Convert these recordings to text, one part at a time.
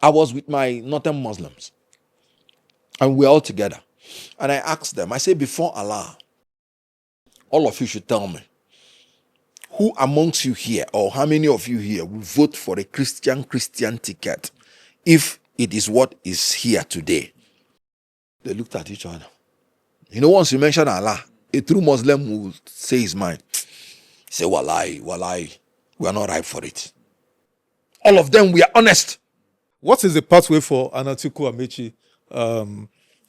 I was with my northern Muslims, and we're all together. And I asked them, I say, before Allah, all of you should tell me, who amongst you here, or how many of you here, will vote for a Christian ticket if it is what is here today? They looked at each other. You know, once you mention Allah, a true Muslim will say his mind. Say, Wallahi, we are not ripe for it. All of them, we are honest. What is the pathway for an Atiku Amaechi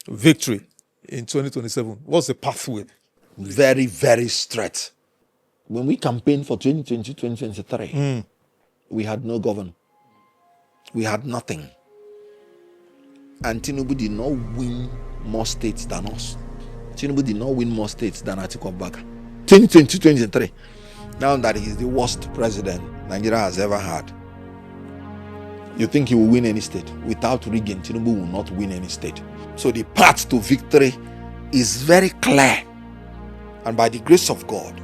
victory in 2027? What's the pathway? Very, very straight. When we campaigned for 2020, 2023, we had no governor. We had nothing. And Tinubu did not win more states than us. Tinubu did not win more states than Atiku Abubakar. 2022, 2023. Now that he is the worst president Nigeria has ever had. You think he will win any state? Without rigging, Tinubu will not win any state. So the path to victory is very clear. And by the grace of God,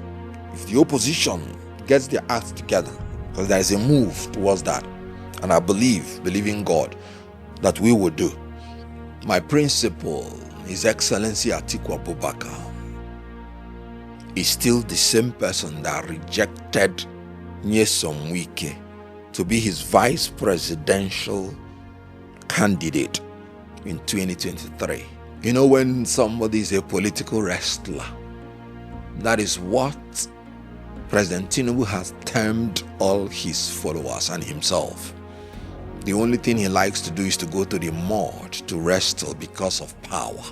if the opposition gets their act together, because there is a move towards that, and I believe in God, that we will do. My principal, His Excellency Atiku Abubakar, is still the same person that rejected Nyesom Wike to be his vice presidential candidate in 2023. You know, when somebody is a political wrestler, that is what President Tinubu has termed all his followers and himself. The only thing he likes to do is to go to the mud to wrestle because of power.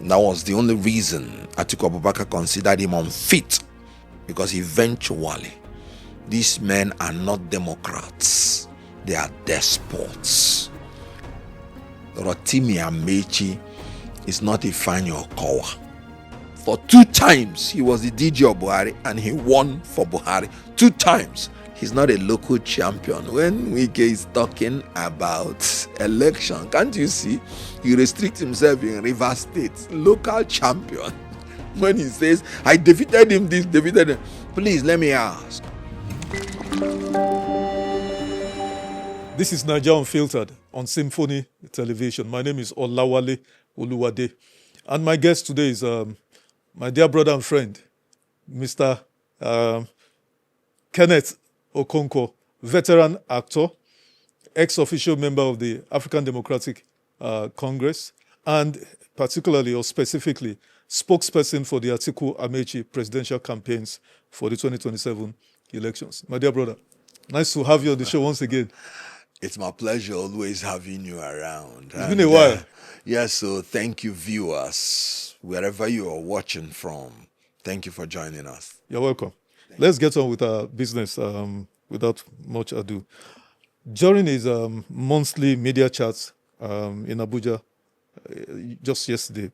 That was the only reason Atiku Abubakar considered him unfit, because eventually these men are not democrats, they are despots. Rotimi Amaechi is not a Fanny or Kowa. For 2 times he was the DG of Buhari and he won for Buhari 2 times. He's not a local champion. When Wike is talking about election, can't you see? He restricts himself in Rivers State, local champion. When he says, I defeated him, this, defeated him. Please, let me ask. This is Nigeria Unfiltered on SYMFONI television. My name is Olawale Oluwade. And my guest today is my dear brother and friend, Mr. Kenneth Okonkwo, veteran actor, ex-official member of the African Democratic Congress, and particularly or specifically spokesperson for the Atiku Amaechi presidential campaigns for the 2027 elections. My dear brother, nice to have you on the show once again. It's my pleasure always having you around. It's been a while. Yes, so thank you, viewers, wherever you are watching from. Thank you for joining us. You're welcome. Let's get on with our business without much ado. During his monthly media chats in Abuja just yesterday,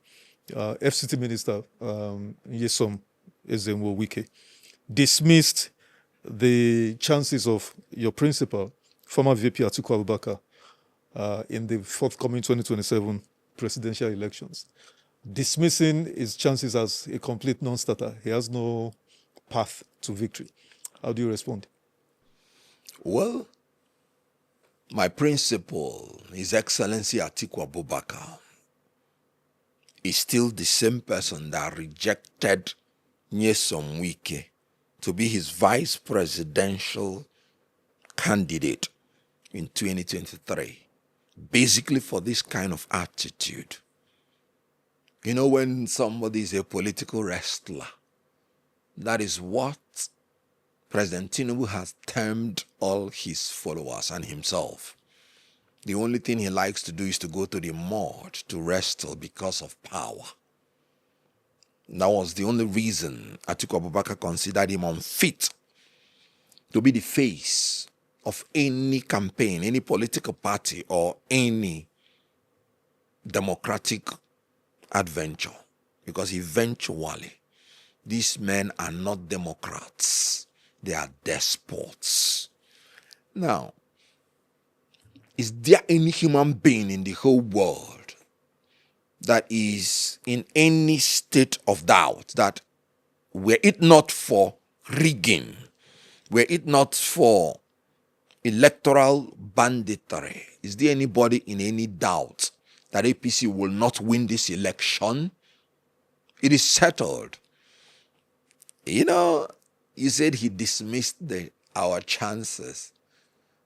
FCT Minister Nyesom Wike dismissed the chances of your principal, former VP Atiku Abubakar, in the forthcoming 2027 presidential elections, dismissing his chances as a complete non-starter. He has no path to victory. How do you respond? Well, my principal, His Excellency Atiku Abubakar, is still the same person that rejected Nyesom Wike to be his vice presidential candidate in 2023. Basically for this kind of attitude. You know, when somebody is a political wrestler, that is what President Tinubu has termed all his followers and himself. The only thing he likes to do is to go to the mud to wrestle because of power. That was the only reason Atiku Abubakar considered him unfit to be the face of any campaign, any political party, or any democratic adventure. Because eventually, these men are not democrats. They are despots. Now, is there any human being in the whole world that is in any state of doubt that were it not for rigging, were it not for electoral banditry. Is there anybody in any doubt that APC will not win this election? It is settled. You know, you said he dismissed our chances.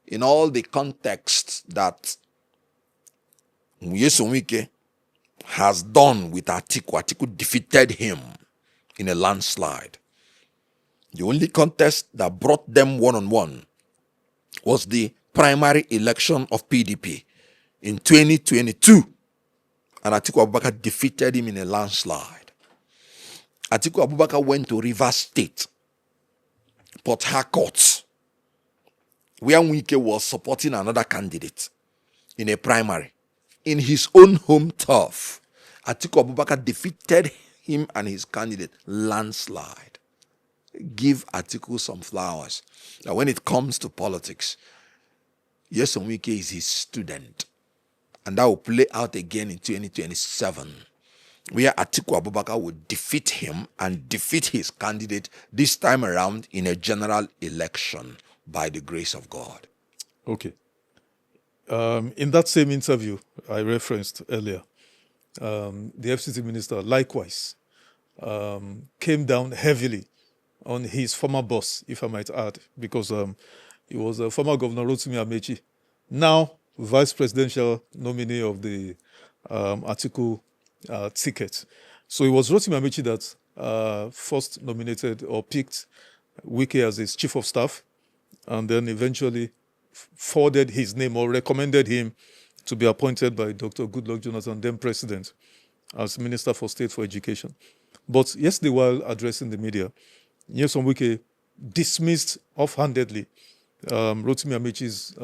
In all the contexts that Nyesom Wike has done with Atiku, Atiku defeated him in a landslide. The only contest that brought them one-on-one was the primary election of PDP in 2022. And Atiku Abubakar defeated him in a landslide. Atiku Abubakar went to Rivers State, Port Harcourt, where Wike was supporting another candidate in a primary. In his own home turf, Atiku Abubakar defeated him and his candidate, landslide. Give Atiku some flowers. Now, when it comes to politics, Nyesom Wike is his student. And that will play out again in 2027, where Atiku Abubakar will defeat him and defeat his candidate this time around in a general election by the grace of God. Okay. In that same interview I referenced earlier, the FCT minister likewise came down heavily on his former boss, if I might add, because he was a former governor, Rotimi Amaechi, now vice presidential nominee of the Atiku ticket. So it was Rotimi Amaechi that first nominated or picked Wike as his chief of staff, and then eventually forwarded his name or recommended him to be appointed by Dr. Goodluck Jonathan, then president, as Minister for State for Education. But yesterday, while addressing the media, Nyesom Wike dismissed offhandedly Rotimi Amaechi's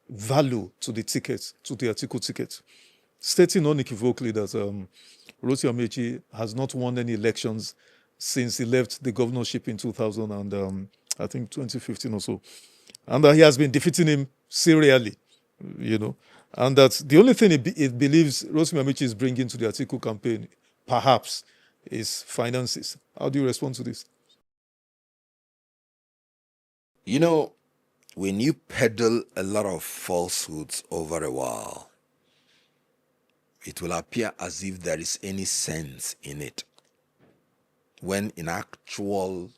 value to the ticket, to the Atiku ticket, stating unequivocally that Rotimi Amaechi has not won any elections since he left the governorship in 2000 and I think 2015 or so, and that he has been defeating him serially, you know, and that the only thing it believes Rotimi Amaechi is bringing to the Atiku campaign, perhaps, is finances. How do you respond to this? You know, when you peddle a lot of falsehoods over a while, it will appear as if there is any sense in it, when in actual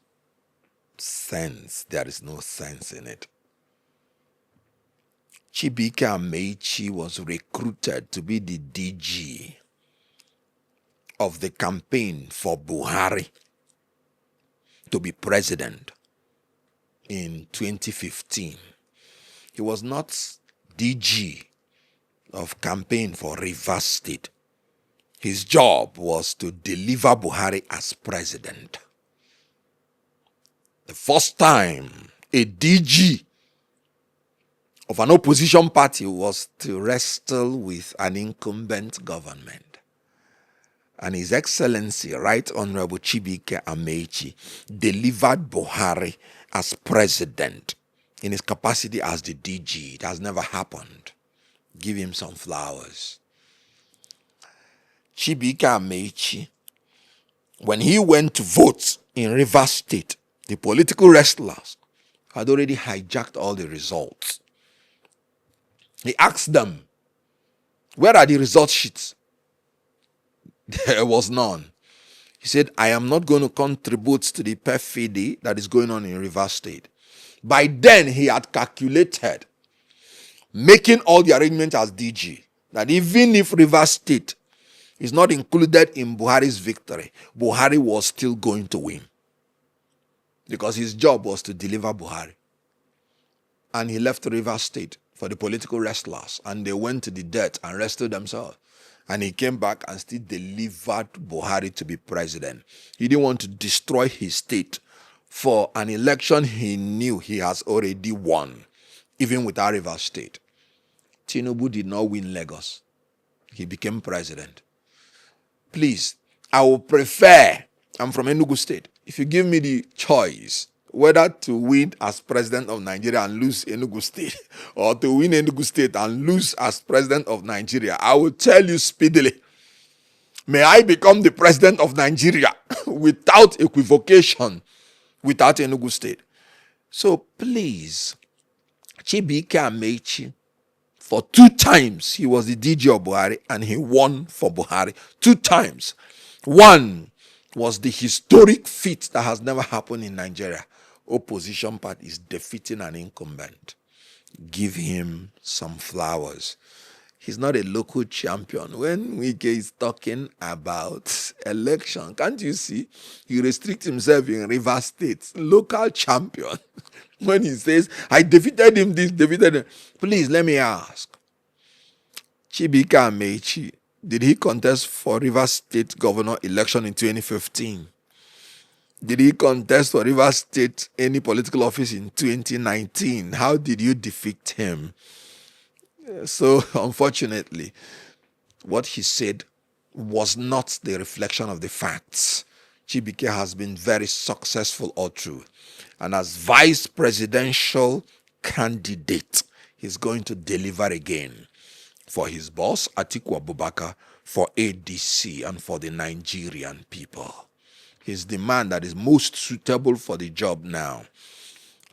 sense, there is no sense in it. Chibike Amaechi was recruited to be the DG of the campaign for Buhari to be president in 2015. He was not DG of campaign for Rivers State. His job was to deliver Buhari as president. The first time a DG of an opposition party was to wrestle with an incumbent government. And His Excellency, Right Honorable Chibike Amaechi, delivered Buhari as president in his capacity as the DG. It has never happened. Give him some flowers. Chibike Amaechi, when he went to vote in Rivers State, the political wrestlers had already hijacked all the results. He asked them, where are the result sheets? There was none. He said, I am not going to contribute to the perfidy that is going on in Rivers State. By then, he had calculated, making all the arrangements as DG, that even if Rivers State is not included in Buhari's victory, Buhari was still going to win. Because his job was to deliver Buhari. And he left Rivers State for the political wrestlers, and they went to the dirt and rested themselves. And he came back and still delivered Buhari to be president. He didn't want to destroy his state for an election he knew he has already won, even without Rivers State. Tinubu did not win Lagos. He became president. Please, I would prefer, I'm from Enugu State, if you give me the choice whether to win as president of Nigeria and lose Enugu State, or to win Enugu State and lose as president of Nigeria, I will tell you speedily, may I become the president of Nigeria without equivocation, without Enugu State. So please, Chibike Amaechi, for 2 times, he was the DG of Buhari and he won for Buhari 2 times. One was the historic feat that has never happened in Nigeria. Opposition party is defeating an incumbent. Give him some flowers. He's not a local champion. When Wike is talking about election, can't you see? He restricts himself in Rivers State, local champion. When he says, I defeated him, this defeated him. Please, let me ask. Chibike Amaechi, did he contest for Rivers State governor election in 2015? Did he contest for Rivers State any political office in 2019? How did you defeat him? So, unfortunately, what he said was not the reflection of the facts. Chibike has been very successful all through. And as vice presidential candidate, he's going to deliver again for his boss, Atiku Abubakar, for ADC, and for the Nigerian people. He's the man that is most suitable for the job now.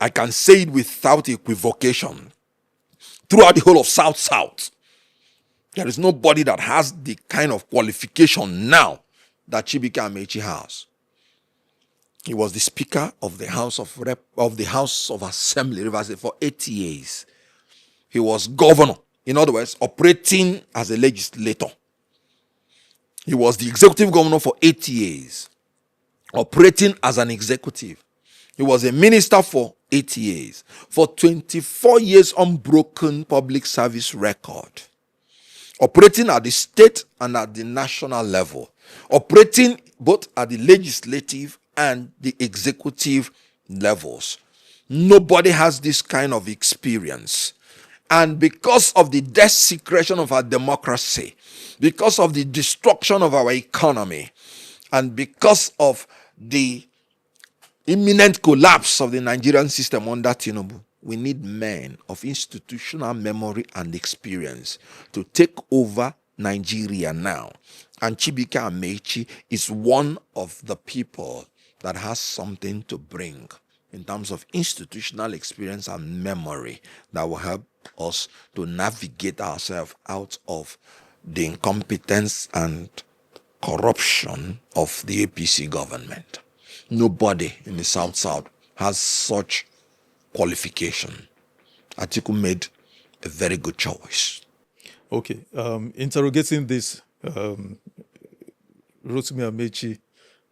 I can say it without equivocation. Throughout the whole of South, there is nobody that has the kind of qualification now that Chibike Amaechi has. He was the Speaker of the House of Assembly Rivers State for 8 years. He was governor, in other words, operating as a legislator. He was the executive governor for 8 years, operating as an executive. He was a minister for 8 years. For 24 years, unbroken public service record. Operating at the state and at the national level. Operating both at the legislative and the executive levels. Nobody has this kind of experience. And because of the desecration of our democracy, because of the destruction of our economy, and because of the imminent collapse of the Nigerian system under Tinubu, we need men of institutional memory and experience to take over Nigeria now. And Chibike Amaechi is one of the people that has something to bring in terms of institutional experience and memory that will help us to navigate ourselves out of the incompetence and corruption of the APC government. Nobody in the South has such qualification. Atiku made a very good choice. Okay. Interrogating this Rotimi Amaechi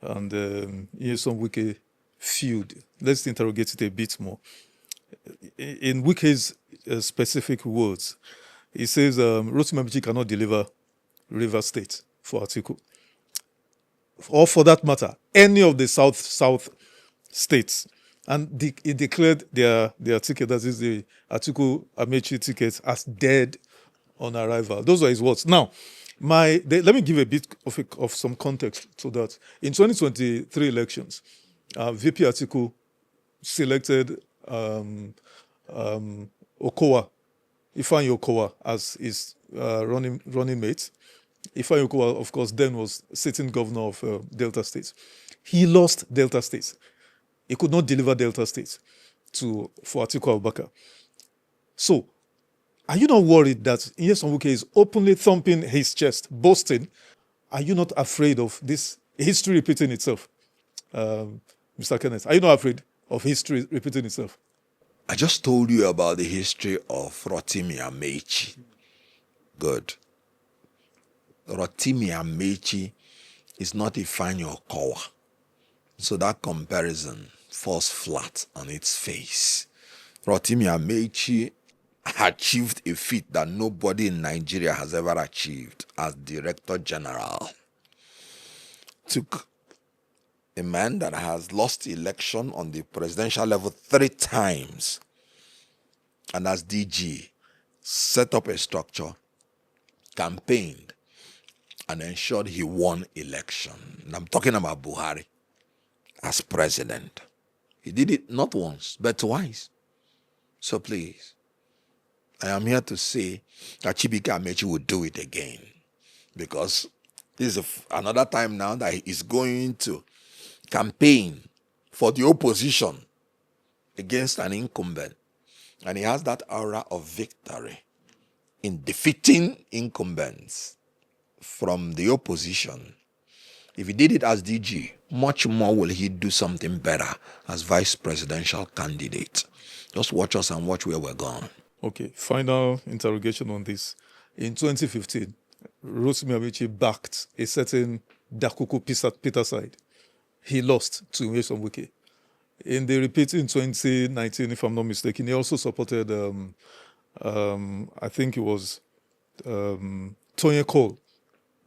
and Nyesom Wike feud, let's interrogate it a bit more. In Wike's specific words, he says Rotimi Amaechi cannot deliver Rivers State for Atiku. Or for that matter, any of the South states. And he declared their ticket, that is the Atiku Amaechi ticket, as dead on arrival. Those are his words. Now, let me give a bit of some context to that. In 2023 elections, VP Atiku selected Ifeanyi Okowa as his running mate. Ifeanyi Okowa, of course, then was sitting governor of Delta State. He lost Delta State. He could not deliver Delta State for Atiku Abubakar. So, are you not worried that Nyesom Wike is openly thumping his chest, boasting? Are you not afraid of this history repeating itself? Mr. Kenneth, are you not afraid of history repeating itself? I just told you about the history of Rotimi Amaechi. Good. Rotimi Amaechi is not Ifeanyi Okowa. So that comparison falls flat on its face. Rotimi Amaechi achieved a feat that nobody in Nigeria has ever achieved as Director General. Took a man that has lost the election on the presidential level 3 times and as DG set up a structure, campaigned, and ensured he won election. And I'm talking about Buhari as president. He did it not once, but twice. So please, I am here to say that Chibike Amaechi will do it again, because this is another time now that he is going to campaign for the opposition against an incumbent. And he has that aura of victory in defeating incumbents from the opposition. If he did it as DG, much more will he do something better as vice presidential candidate. Just watch us and watch where we're going. Okay, final interrogation on this. In 2015, Rotimi Amaechi backed a certain Dakuku Peterside. He lost to Nyesom Wike. In the repeat in 2019, if I'm not mistaken, he also supported, I think it was Tony Cole,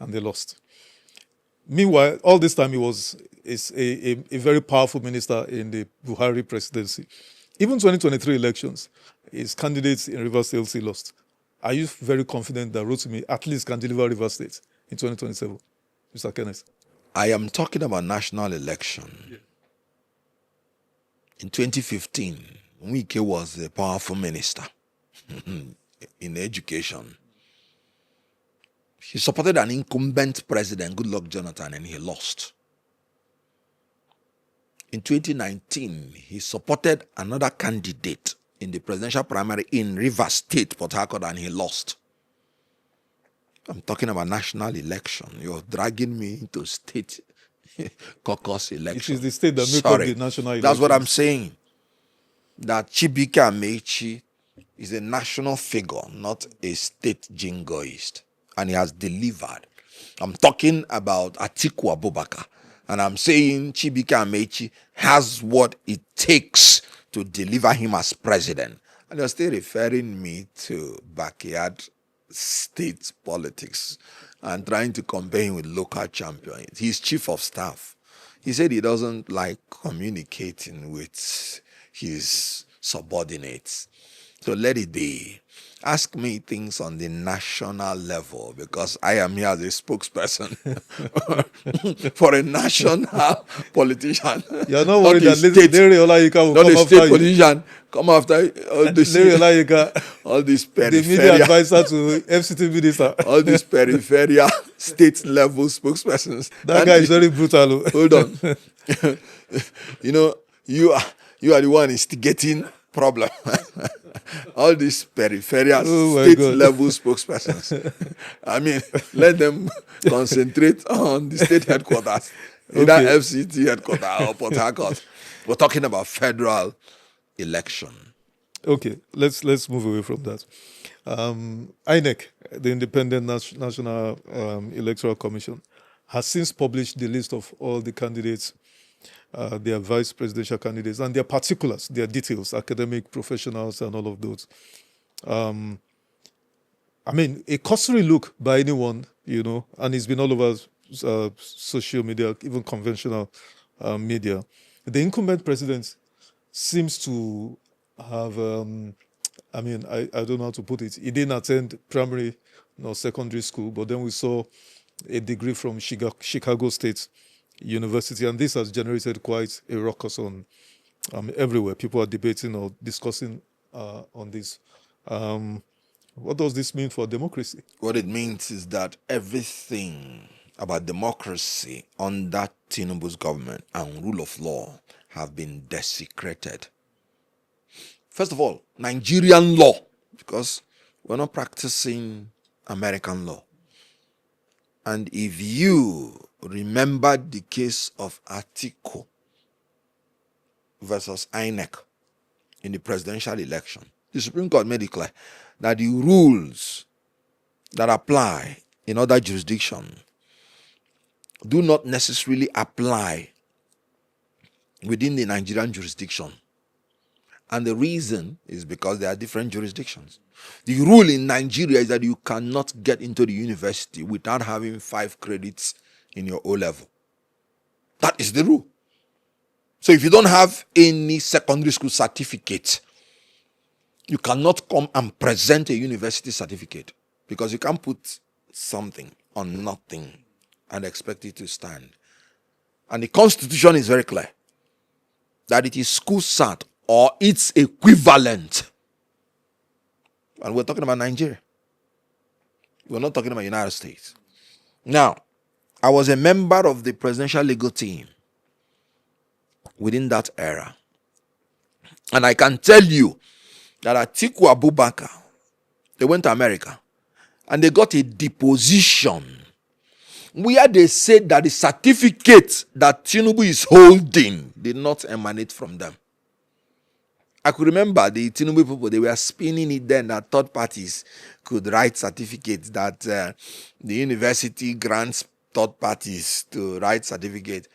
and they lost. Meanwhile, all this time, he was a very powerful minister in the Buhari presidency. Even 2023 elections, his candidates in Rivers State still lost. Are you very confident that Rotimi at least can deliver Rivers State in 2027, Mr. Kenneth? I am talking about national election. Yeah. In 2015, Wike was a powerful minister in education. He supported an incumbent president, Goodluck Jonathan, and he lost. In 2019, he supported another candidate in the presidential primary in Rivers State, Port Harcourt, and he lost. I'm talking about national election. You're dragging me into state caucus election. It is the state that makes up the national election. That's what I'm saying. That Chibuike Amaechi is a national figure, not a state jingoist. And he has delivered. I'm talking about Atiku Abubakar. And I'm saying Chibuike Amaechi has what it takes to deliver him as president. And you're still referring me to backyard state politics and trying to compare him with local champions. He's chief of staff. He said he doesn't like communicating with his subordinates. So let it be. Ask me things on the national level because I am here as a spokesperson for a national politician. You're not worried that Larry Olayika will come after you. Not a state politician. Come after all this. Larry Olayika, all these peripheral. The media advisor to FCT minister. All these peripheral state level spokespersons. That guy is very brutal. Hold on. You are the one instigating problem. All these peripheral state level spokespersons. I mean, let them concentrate on the state headquarters, either FCT headquarters or Port Harcourt. We're talking about federal election. Okay, let's move away from that. INEC, the Independent National Electoral Commission, has since published the list of all the candidates, their vice presidential candidates, and their particulars, their details, academic, professionals, and all of those. I mean, a cursory look by anyone, and it's been all over social media, even conventional media. The incumbent president seems to have, I don't know how to put it. He didn't attend primary nor secondary school, but then we saw a degree from Chicago State University, and this has generated quite a ruckus on everywhere. People are debating or discussing on this. What does this mean for democracy? What it means is that everything about democracy under Tinubu's government and rule of law have been desecrated. First of all, Nigerian law, because we're not practicing American law. And if you remember the case of Atiku versus INEC in the presidential election, the Supreme Court made it clear that the rules that apply in other jurisdictions do not necessarily apply within the Nigerian jurisdiction. And the reason is because there are different jurisdictions. The rule in Nigeria is that you cannot get into the university without having 5 credits in your O-level. That is the rule. So if you don't have any secondary school certificate, you cannot come and present a university certificate because you can't put something on nothing and expect it to stand. And the Constitution is very clear that it is school cert or its equivalent. And we're talking about Nigeria. We're not talking about United States. Now, I was a member of the presidential legal team within that era. And I can tell you that Atiku Abubakar, they went to America and they got a deposition where they said that the certificate that Tinubu is holding did not emanate from them. I could remember the Tinubu people, they were spinning it then that third parties could write certificates, that the university grants third parties to write certificates.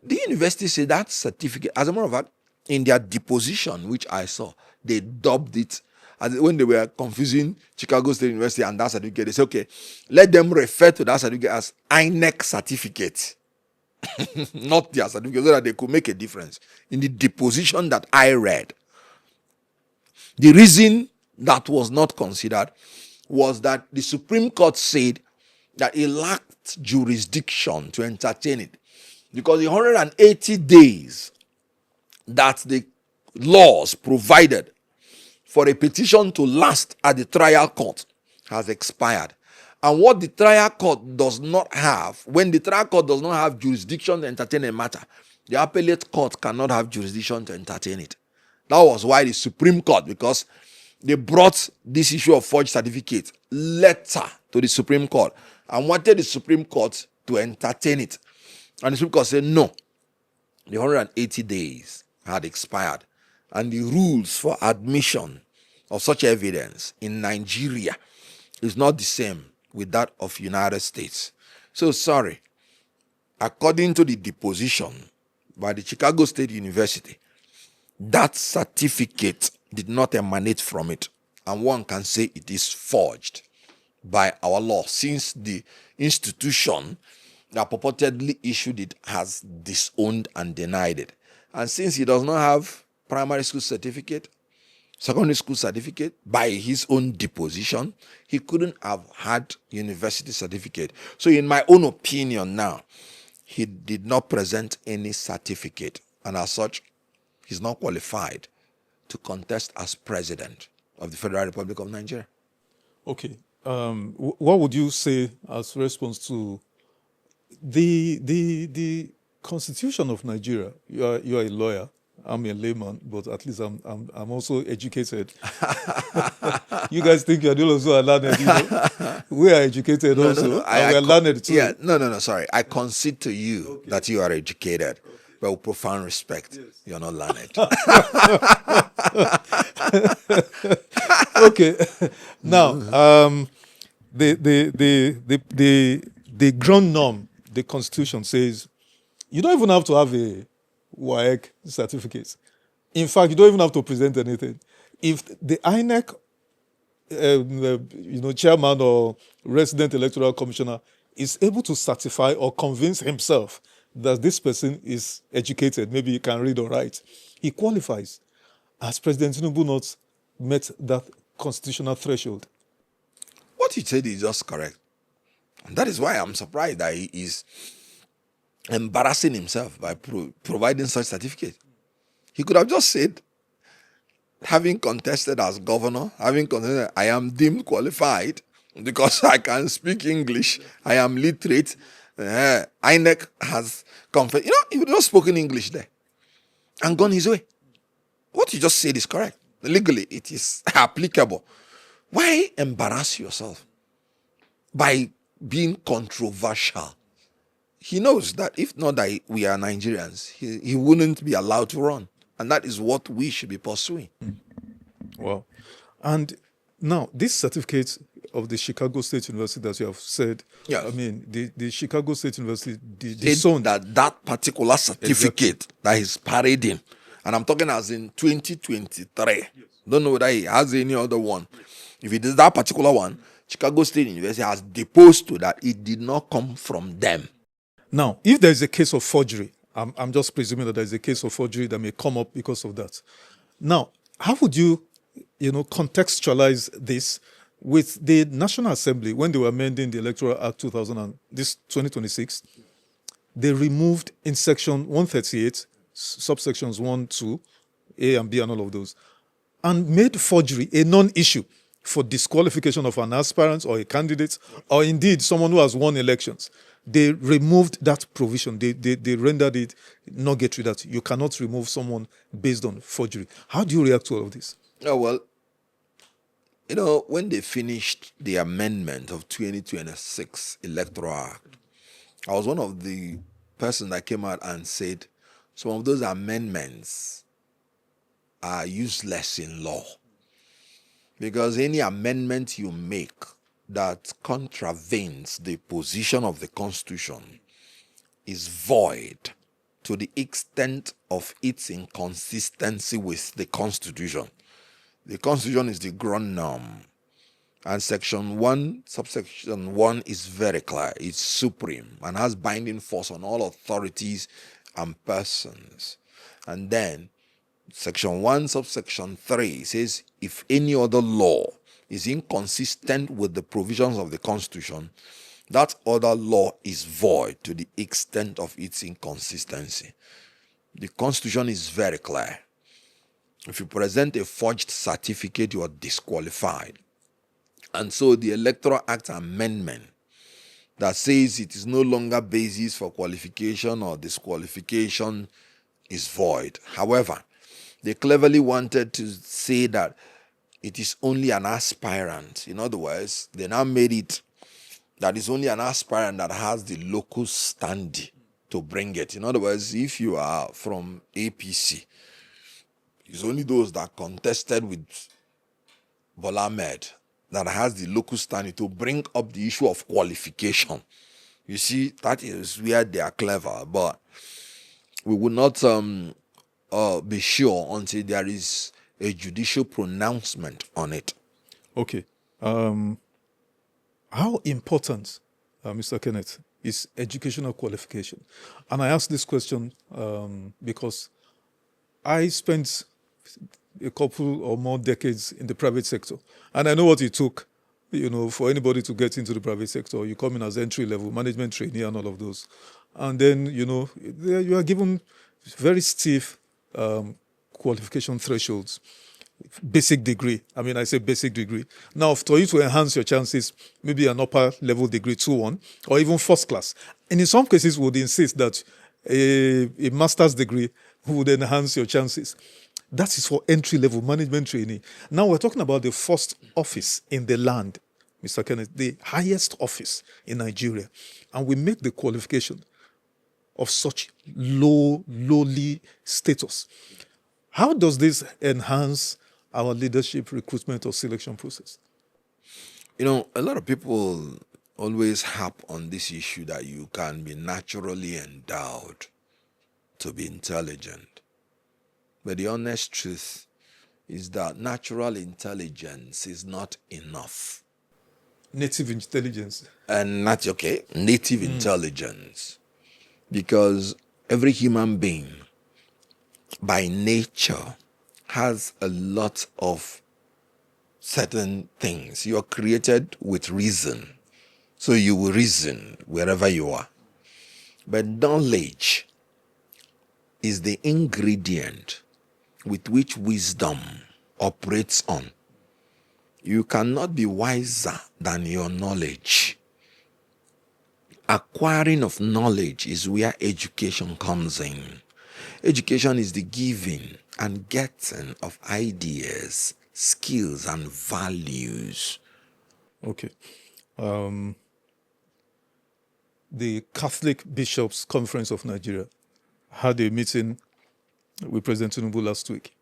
The university said that certificate, as a matter of fact, in their deposition, which I saw, they dubbed it, as when they were confusing Chicago State University and that certificate, they said, okay, let them refer to that certificate as INEC certificate, not their certificate, so that they could make a difference. In the deposition that I read, the reason that was not considered was that the Supreme Court said that it lacked jurisdiction to entertain it, because the 180 days that the laws provided for a petition to last at the trial court has expired. And what the trial court does not have, when the trial court does not have jurisdiction to entertain a matter, the appellate court cannot have jurisdiction to entertain it. That was why the Supreme Court, because they brought this issue of forged certificate letter to the Supreme Court and wanted the Supreme Court to entertain it. And the Supreme Court said no, the 180 days had expired, and the rules for admission of such evidence in Nigeria is not the same with that of United States. So sorry, according to the deposition by the Chicago State University, that certificate did not emanate from it, and one can say it is forged by our law, since the institution that purportedly issued it has disowned and denied it. And since he does not have primary school certificate, secondary school certificate, by his own deposition, he couldn't have had university certificate. So in my own opinion now, he did not present any certificate, and as such, he's not qualified to contest as president of the Federal Republic of Nigeria. Okay. What would you say as response to the Constitution of Nigeria? You are a lawyer. I'm a layman, but at least I'm also educated. You guys think you're also learned, you know? We are educated also. We are learned too. Yeah, no, sorry. I concede to you that you are educated, but with profound respect, yes, you're not learned. Okay. Now, the ground norm, the Constitution says, you don't even have to have a WAEC certificate. In fact, you don't even have to present anything. If the INEC, chairman or resident electoral commissioner is able to certify or convince himself that this person is educated, maybe he can read or write, he qualifies. Has President Tinubu not met that constitutional threshold? What you said is just correct. And that is why I'm surprised that he is embarrassing himself by providing such certificate. He could have just said, having contested as governor, I am deemed qualified because I can speak English, I am literate, INEC has confessed. He would have spoken English there and gone his way. What you just said is correct. Legally, it is applicable. Why embarrass yourself by being controversial? He knows that if not that we are Nigerians, he wouldn't be allowed to run. And that is what we should be pursuing. Wow. And now, this certificate of the Chicago State University that you have said, yeah. I mean, the Chicago State University disowned that particular certificate that he's parading. And I'm talking as in 2023. Yes. Don't know whether he has any other one. Yes. If it is that particular one, Chicago State University has deposed to that it did not come from them. Now, if there is a case of forgery, I'm just presuming that there is a case of forgery that may come up because of that. Now, how would you, contextualize this with the National Assembly when they were amending the Electoral Act 2026? They removed in section 138, subsections 1, 2, A and B and all of those, and made forgery a non-issue for disqualification of an aspirant or a candidate, or indeed someone who has won elections. They removed that provision. They rendered it nugatory that you cannot remove someone based on forgery. How do you react to all of this? Oh, well, when they finished the amendment of 2026 Electoral Act, I was one of the person that came out and said some of those amendments are useless in law, because any amendment you make that contravenes the position of the Constitution is void to the extent of its inconsistency with the Constitution. The Constitution is the ground norm, and Section 1, subsection 1 is very clear. It's supreme and has binding force on all authorities and persons. And then Section 1, subsection 3 says, if any other law is inconsistent with the provisions of the Constitution, that other law is void to the extent of its inconsistency. The Constitution is very clear. If you present a forged certificate, you are disqualified. And so the Electoral Act amendment that says it is no longer basis for qualification or disqualification is void. However, they cleverly wanted to say that it is only an aspirant. In other words, they now made it that it's only an aspirant that has the locus standi to bring it. In other words, if you are from APC, it's only those that contested with Bola Ahmed that has the locus standi to bring up the issue of qualification. You see, that is where they are clever, but we will not be sure until there is a judicial pronouncement on it. Okay. How important, Mr. Kenneth, is educational qualification? And I ask this question because I spent a couple or more decades in the private sector, and I know what it took, for anybody to get into the private sector. You come in as entry-level management trainee and all of those, and then you are given very stiff qualification thresholds. Basic degree. I mean, I say basic degree. Now, for you to enhance your chances, maybe an upper level degree 2-1 or even first class. And in some cases, would insist that a master's degree would enhance your chances. That is for entry level management training. Now we're talking about the first office in the land, Mr. Kenneth, the highest office in Nigeria. And we make the qualification of such lowly status. How does this enhance our leadership recruitment or selection process? A lot of people always harp on this issue that you can be naturally endowed to be intelligent. But the honest truth is that natural intelligence is not enough. Native intelligence. And native intelligence. Because every human being by nature has a lot of certain things. You are created with reason. So you will reason wherever you are. But knowledge is the ingredient with which wisdom operates on. You cannot be wiser than your knowledge. Acquiring of knowledge is where education comes in. Education is the giving and getting of ideas, skills, and values. Okay. The Catholic Bishops' Conference of Nigeria had a meeting with President Tinubu last week.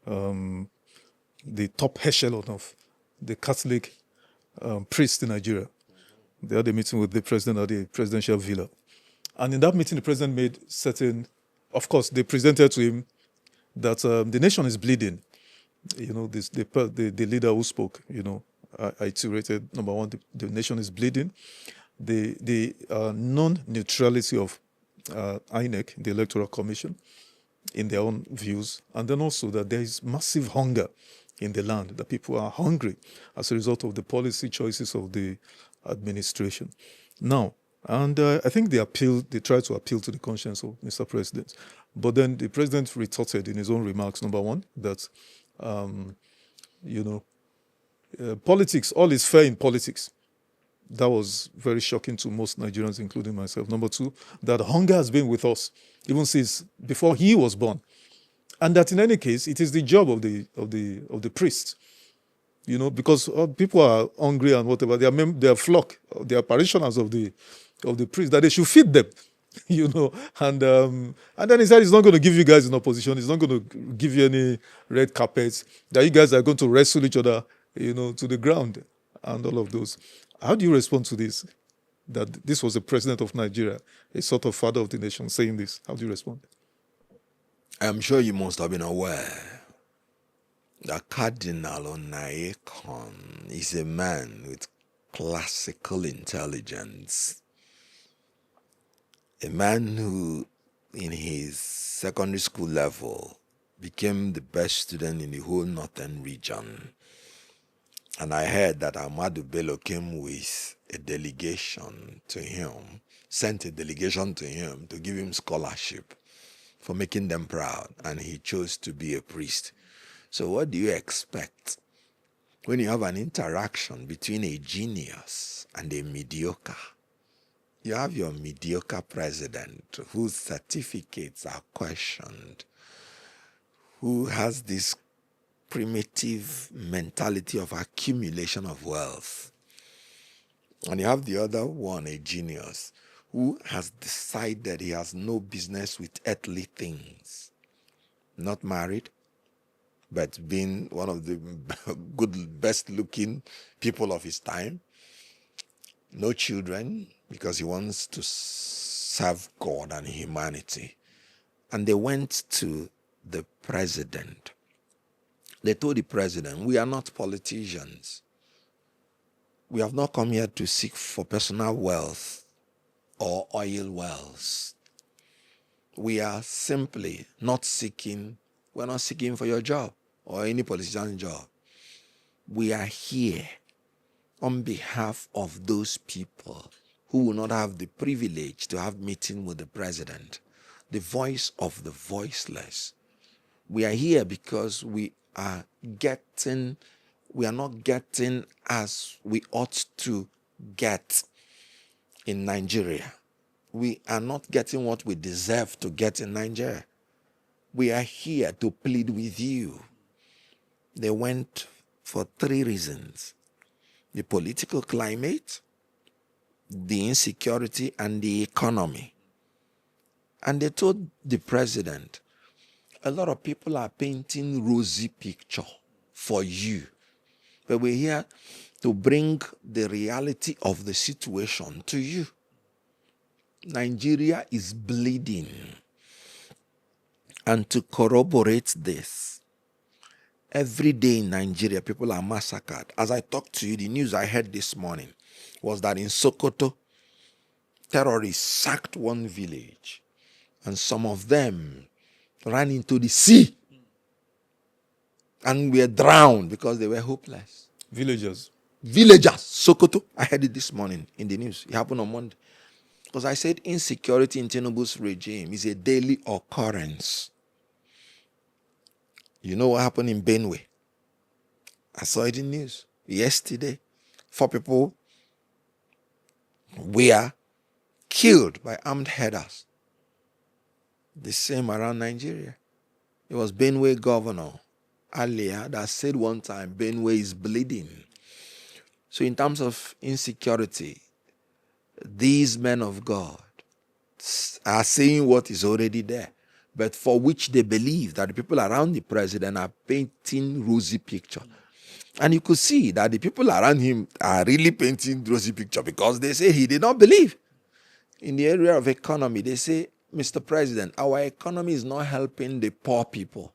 The top echelon of the Catholic priests in Nigeria. They had a meeting with the president at the presidential villa. And in that meeting, the president made certain, of course, they presented to him that the nation is bleeding. The leader who spoke, I iterated, number one, the nation is bleeding. The non-neutrality of INEC, the Electoral Commission, in their own views, and then also that there is massive hunger in the land, that people are hungry as a result of the policy choices of the administration. Now, and I think they tried to appeal to the conscience of Mr. President. But then the president retorted in his own remarks, number one, that, politics, all is fair in politics. That was very shocking to most Nigerians, including myself. Number two, that hunger has been with us even since before he was born. And that in any case, it is the job of the priest, because people are hungry and whatever. They are flock, they are parishioners of the priest, that they should feed them, And then he said he's not going to give you guys in opposition. He's not going to give you any red carpets. That you guys are going to wrestle each other, to the ground, and all of those. How do you respond to this? That this was the president of Nigeria, a sort of father of the nation, saying this. How do you respond? I'm sure you must have been aware that Cardinal Onaiyekan is a man with classical intelligence. A man who, in his secondary school level, became the best student in the whole northern region. And I heard that Ahmadu Bello came with a delegation to him, sent a delegation to him to give him scholarship for making them proud, and he chose to be a priest. So what do you expect when you have an interaction between a genius and a mediocre? You have your mediocre president whose certificates are questioned, who has this primitive mentality of accumulation of wealth. And you have the other one, a genius, who has decided he has no business with earthly things. Not married, but being one of the good, best-looking people of his time. No children, because he wants to serve God and humanity. And they went to the president. They told the president, we are not politicians. We have not come here to seek for personal wealth or oil wells. We are simply not seeking, we're not seeking for your job or any politician's job. We are here on behalf of those people who will not have the privilege to have meeting with the president, the voice of the voiceless. We are here because we are not getting as we ought to get in Nigeria. We are not getting what we deserve to get in Nigeria. We are here to plead with you. They went for 3 reasons: the political climate, the insecurity, and the economy. And they told the president, a lot of people are painting rosy picture for you, but we're here to bring the reality of the situation to you. Nigeria is bleeding. And to corroborate this, every day in Nigeria, people are massacred. As I talked to you, the news I heard this morning was that in Sokoto, terrorists sacked one village, and some of them ran into the sea and were drowned because they were hopeless. Villagers, Sokoto. I heard it this morning in the news. It happened on Monday. Because I said insecurity in Tinubu's regime is a daily occurrence. You know what happened in Benue? I saw it in news yesterday. 4 people were killed by armed headers. The same around Nigeria. It was Benue governor earlier that said one time, Benue is bleeding. So in terms of insecurity, these men of God are saying what is already there, but for which they believe that the people around the president are painting rosy picture. And you could see that the people around him are really painting rosy picture because they say he did not believe. In the area of economy, they say, Mr. President, our economy is not helping the poor people.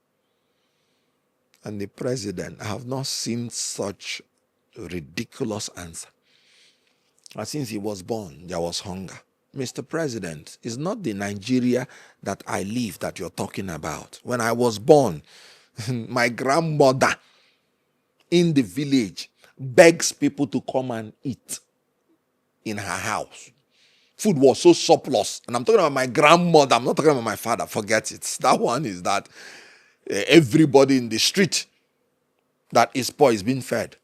And the president, I have not seen such a ridiculous answer. And since he was born, there was hunger. Mr. President, it's not the Nigeria that I live that you're talking about. When I was born, my grandmother in the village begs people to come and eat in her house. Food was so surplus. And I'm talking about my grandmother. I'm not talking about my father. Forget it. That one is that everybody in the street that is poor is being fed.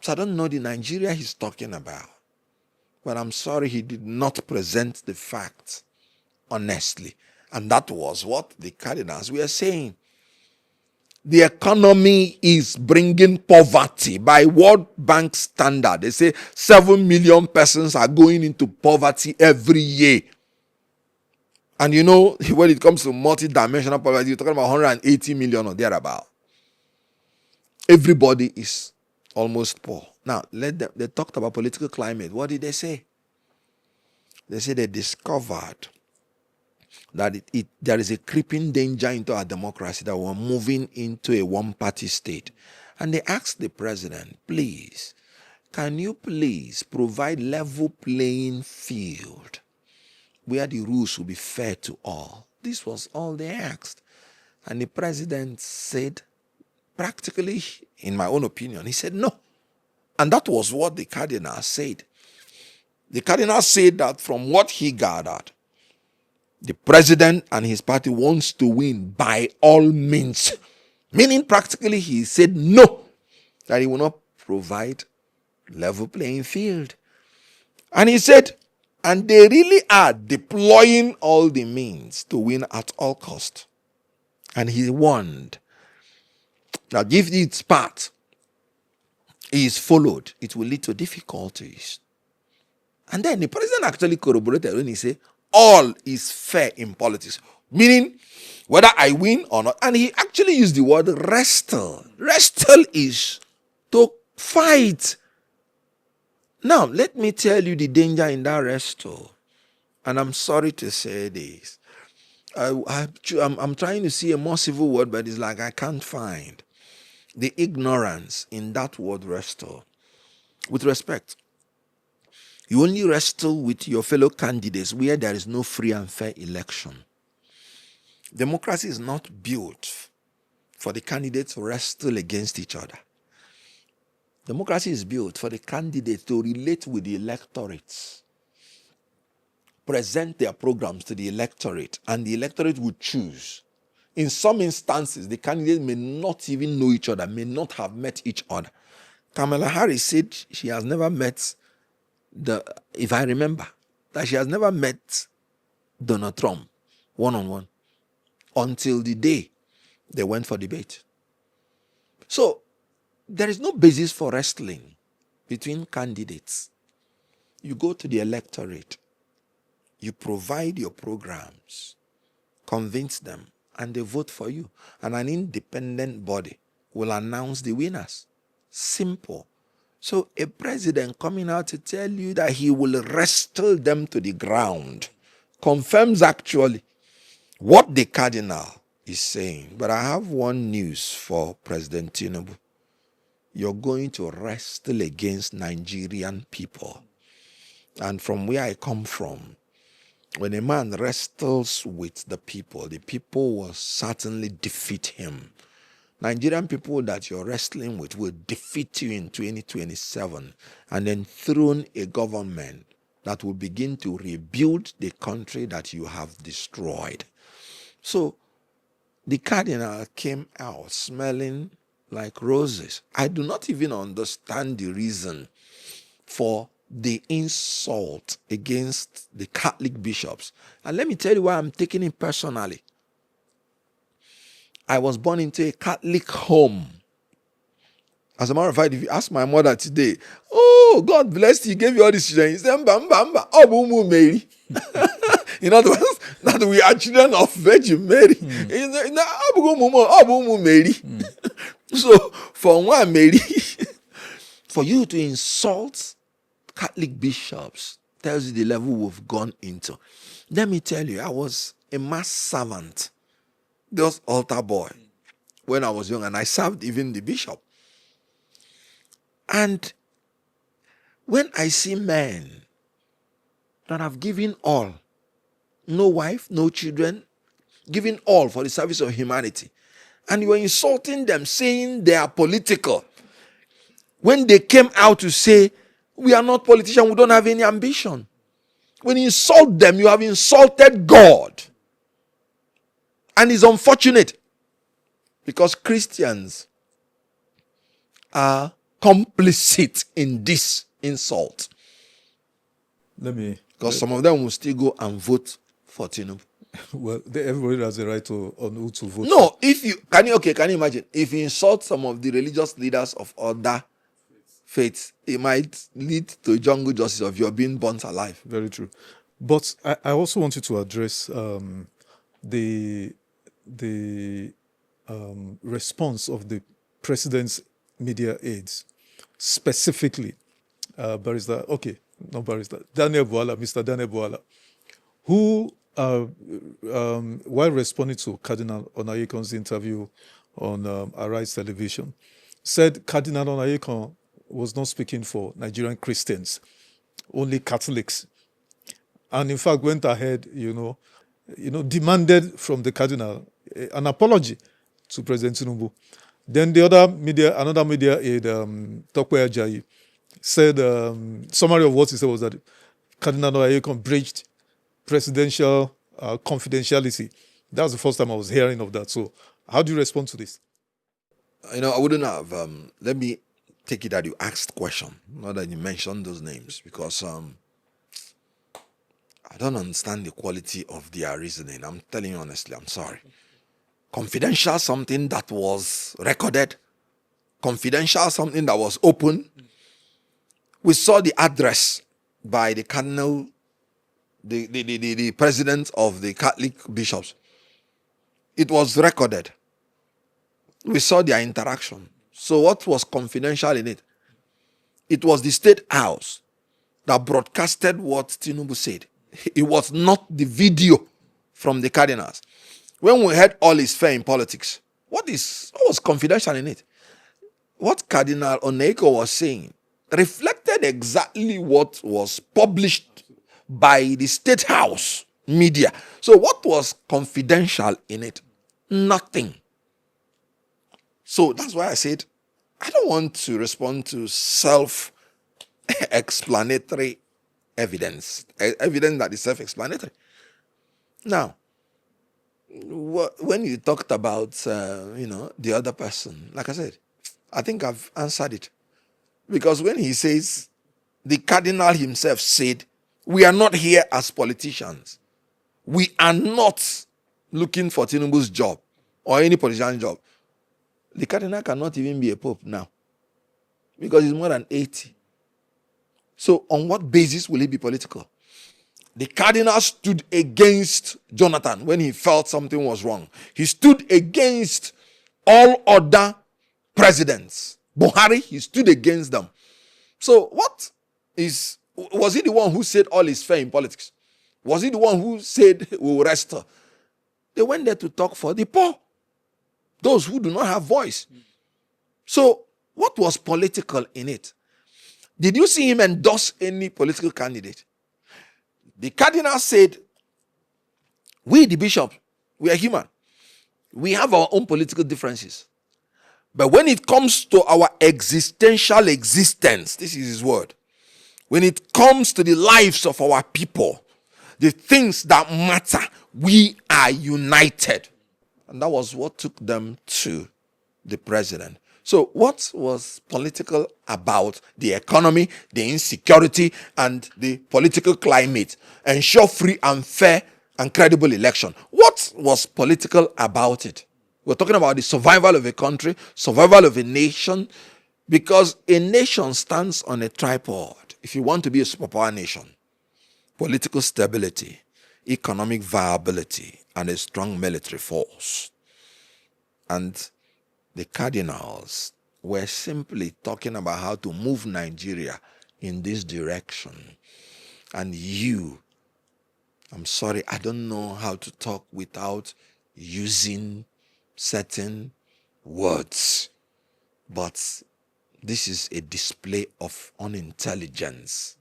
So I don't know the Nigeria he's talking about. But I'm sorry he did not present the facts honestly. And that was what the cardinals were saying. The economy is bringing poverty. By World Bank standard, they say 7 million persons are going into poverty every year. And you know, when it comes to multi-dimensional poverty, you're talking about 180 million or thereabout. Everybody is almost poor. Now, they talked about political climate. What did they say? They said they discovered that there is a creeping danger into our democracy, that we're moving into a one-party state. And they asked the president, please, can you please provide level playing field where the rules will be fair to all? This was all they asked. And the president said, practically, in my own opinion, he said no. And that was what the cardinal said. The cardinal said that from what he gathered, the president and his party wants to win by all means. Meaning practically he said no, that he will not provide level playing field. And he said, and they really are deploying all the means to win at all cost. And he warned that if its path is followed, it will lead to difficulties. And then the president actually corroborated when he said, all is fair in politics. Meaning, whether I win or not. And he actually used the word wrestle. Wrestle is to fight. Now, let me tell you the danger in that wrestle. And I'm sorry to say this. I'm trying to see a more civil word, but it's like I can't find the ignorance in that word wrestle. With respect, you only wrestle with your fellow candidates where there is no free and fair election. Democracy is not built for the candidates to wrestle against each other. Democracy is built for the candidates to relate with the electorates, present their programs to the electorate, and the electorate will choose. In some instances, the candidates may not even know each other, may not have met each other. Kamala Harris said she has never met if I remember, that she has never met Donald Trump one-on-one until the day they went for debate. So, there is no basis for wrestling between candidates. You go to the electorate, you provide your programs, convince them, and they vote for you. And an independent body will announce the winners. Simple. So a president coming out to tell you that he will wrestle them to the ground confirms actually what the cardinal is saying. But I have one news for President Tinubu. You're going to wrestle against Nigerian people. And from where I come from, when a man wrestles with the people will certainly defeat him. Nigerian people that you're wrestling with will defeat you in 2027 and then throne a government that will begin to rebuild the country that you have destroyed. So the cardinal came out smelling like roses. I do not even understand the reason for the insult against the Catholic bishops. And let me tell you why I'm taking it personally. I was born into a Catholic home. As a matter of fact, if you ask my mother today, oh, God bless you, gave you all these children. He said, Obumu Mary. In other words, that we are children of Virgin Mary. Obumu Mary. So, for one Mary, for you to insult Catholic bishops tells you the level we've gone into. Let me tell you, I was a mass servant, just altar boy, when I was young, and I served even the bishop. And when I see men that have given all, no wife, no children, giving all for the service of humanity, and you are insulting them, saying they are political, when they came out to say, we are not politicians, we don't have any ambition. When you insult them, you have insulted God. And it's unfortunate because Christians are complicit in this insult. Because some of them will still go and vote for Tinubu. Well, everybody has a right on who to vote. No, can you imagine if you insult some of the religious leaders of other faiths, it might lead to jungle justice of your being burnt alive. Very true. But I also wanted to address the response of the president's media aides, specifically Barrister, not Barrister, Mr. Daniel Buala, who, while responding to Cardinal Onayekon's interview on Arise Television, said Cardinal Onayekon was not speaking for Nigerian Christians, only Catholics. And in fact, went ahead, demanded from the Cardinal an apology to President Tinubu. Then another media aide, Tokwe Ajayi, said, summary of what he said was that Cardinal Onayekon breached presidential confidentiality. That was the first time I was hearing of that. So how do you respond to this? I wouldn't have, let me take it that you asked question, not that you mentioned those names, because I don't understand the quality of their reasoning. I'm telling you honestly, I'm sorry. Confidential, something that was recorded. Confidential, something that was open. We saw the address by the cardinal, the president of the Catholic bishops. It was recorded. We saw their interaction. So what was confidential in it? It was the State House that broadcasted what Tinubu said. It was not the video from the cardinals. When we heard all is fair in politics, what was confidential in it? What Cardinal Onayekon was saying reflected exactly what was published by the State House media. So what was confidential in it? Nothing. So that's why I said, I don't want to respond to self-explanatory evidence that is self-explanatory. Now, when you talked about, the other person, like I said, I think I've answered it. Because when he says, the cardinal himself said, we are not here as politicians. We are not looking for Tinubu's job or any politician's job. The cardinal cannot even be a pope now because he's more than 80. So on what basis will he be political? The cardinal stood against Jonathan when he felt something was wrong. He stood against all other presidents. Buhari, he stood against them. So was he the one who said all is fair in politics? Was he the one who said we will restore? They went there to talk for the poor, those who do not have voice. So what was political in it? Did you see him endorse any political candidate? The cardinal said, we the bishop, we are human. We have our own political differences. But when it comes to our existential existence, this is his word. When it comes to the lives of our people, the things that matter, we are united. And that was what took them to the president. So what was political about the economy, the insecurity, and the political climate? Ensure free and fair and credible election. What was political about it? We're talking about the survival of a country, survival of a nation, because a nation stands on a tripod. If you want to be a superpower nation, political stability, economic viability, and a strong military force. And the cardinals were simply talking about how to move Nigeria in this direction. And I'm sorry, I don't know how to talk without using certain words. But this is a display of unintelligence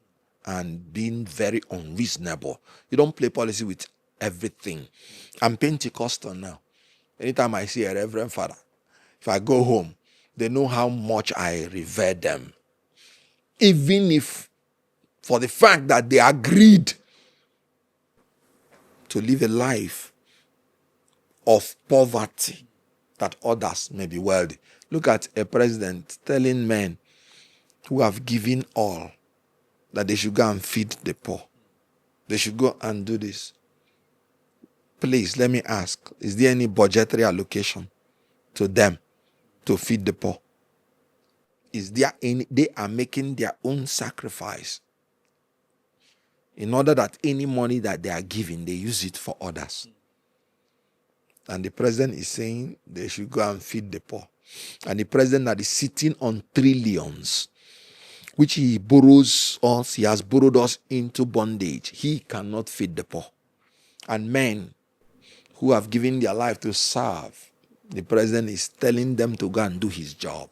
and being very unreasonable. You don't play policy with everything. I'm Pentecostal now. Anytime I see a reverend father, if I go home, they know how much I revere them. Even if, for the fact that they agreed to live a life of poverty, that others may be wealthy. Look at a president telling men who have given all that they should go and feed the poor. They should go and do this. Please, let me ask, is there any budgetary allocation to them to feed the poor? Is there any? They are making their own sacrifice in order that any money that they are giving, they use it for others. And the president is saying they should go and feed the poor. And the president that is sitting on trillions, which he borrows us, he has borrowed us into bondage. He cannot feed the poor. And men who have given their life to serve, the president is telling them to go and do his job.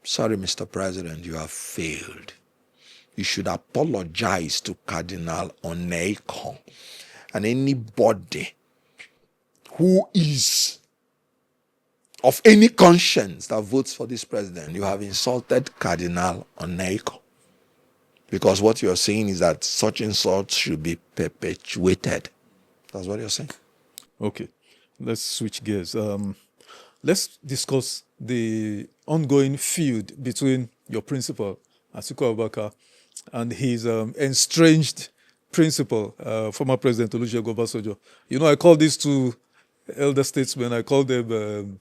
Sorry, Mr. President, you have failed. You should apologize to Cardinal Onyeiko and anybody who is of any conscience that votes for this president. You have insulted Cardinal Onyeiko, because what you are saying is that such insults should be perpetuated. That's what you're saying. Okay, let's switch gears. Let's discuss the ongoing feud between your principal, Atiku Abubakar, and his estranged principal, former President Olusegun Obasanjo. You know, I call these two elder statesmen, I call them,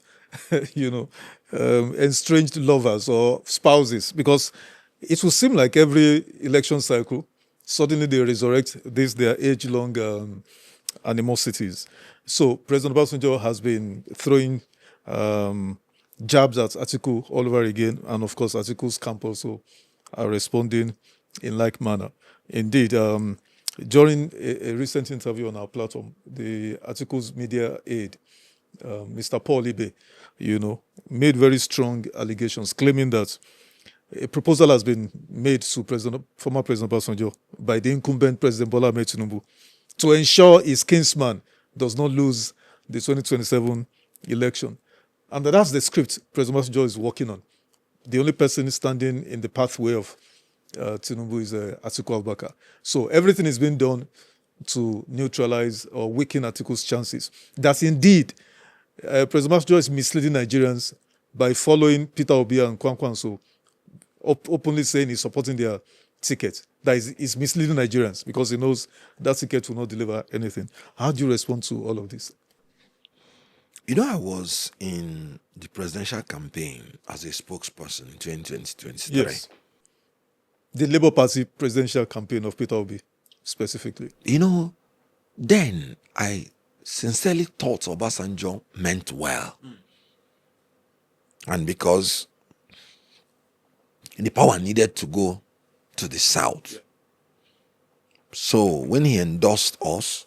estranged lovers or spouses, because it will seem like every election cycle, suddenly they resurrect their age-long animosities. So President Obasanjo has been throwing jabs at Atiku all over again, and of course Atiku's camp also are responding in like manner. Indeed, during a recent interview on our platform, the Atiku's media aide, Mr. Paul Ibe, made very strong allegations, claiming that a proposal has been made to former President Obasanjo by the incumbent President Bola Ahmed Tinubu to ensure his kinsman does not lose the 2027 election. And that's the script President Obasanjo is working on. The only person standing in the pathway of Tinubu is Atiku Abubakar. So everything is being done to neutralize or weaken Atiku's chances. That's indeed President Obasanjo is misleading Nigerians by following Peter Obi and Kwankwanso, openly saying he's supporting their ticket. That is misleading Nigerians because he knows that ticket will not deliver anything. How do you respond to all of this? I was in the presidential campaign as a spokesperson in 2020-2023. Yes. The Labour Party presidential campaign of Peter Obi, specifically. Then I sincerely thought Obasanjo meant well. And because the power needed to go to the south. Yeah. So when he endorsed us,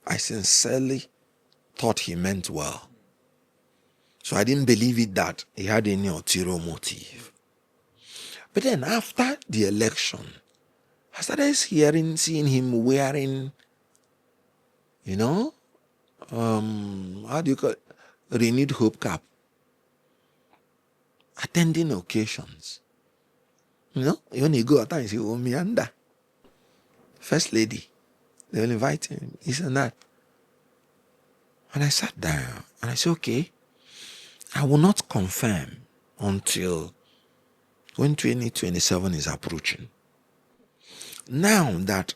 I sincerely thought he meant well. So I didn't believe it that he had any ulterior motive. But then after the election, I started seeing him wearing, how do you call it? Renewed hope cap. Attending occasions. When you go at times, you meander. First lady, they will invite him, this and that. And I sat down and I said, okay, I will not confirm until when 2027 is approaching. Now that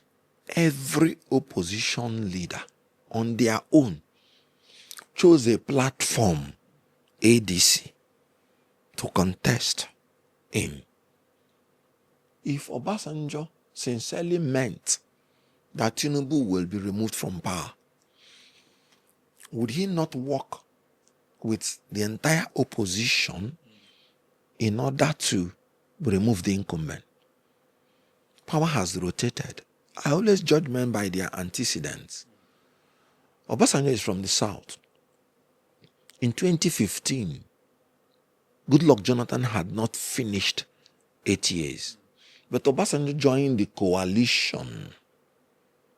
every opposition leader on their own chose a platform, ADC, to contest in. If Obasanjo sincerely meant that Tinubu will be removed from power, would he not work with the entire opposition in order to remove the incumbent? Power has rotated. I always judge men by their antecedents. Obasanjo is from the south. In 2015, Goodluck Jonathan had not finished 8 years. But Obasanjo joined the coalition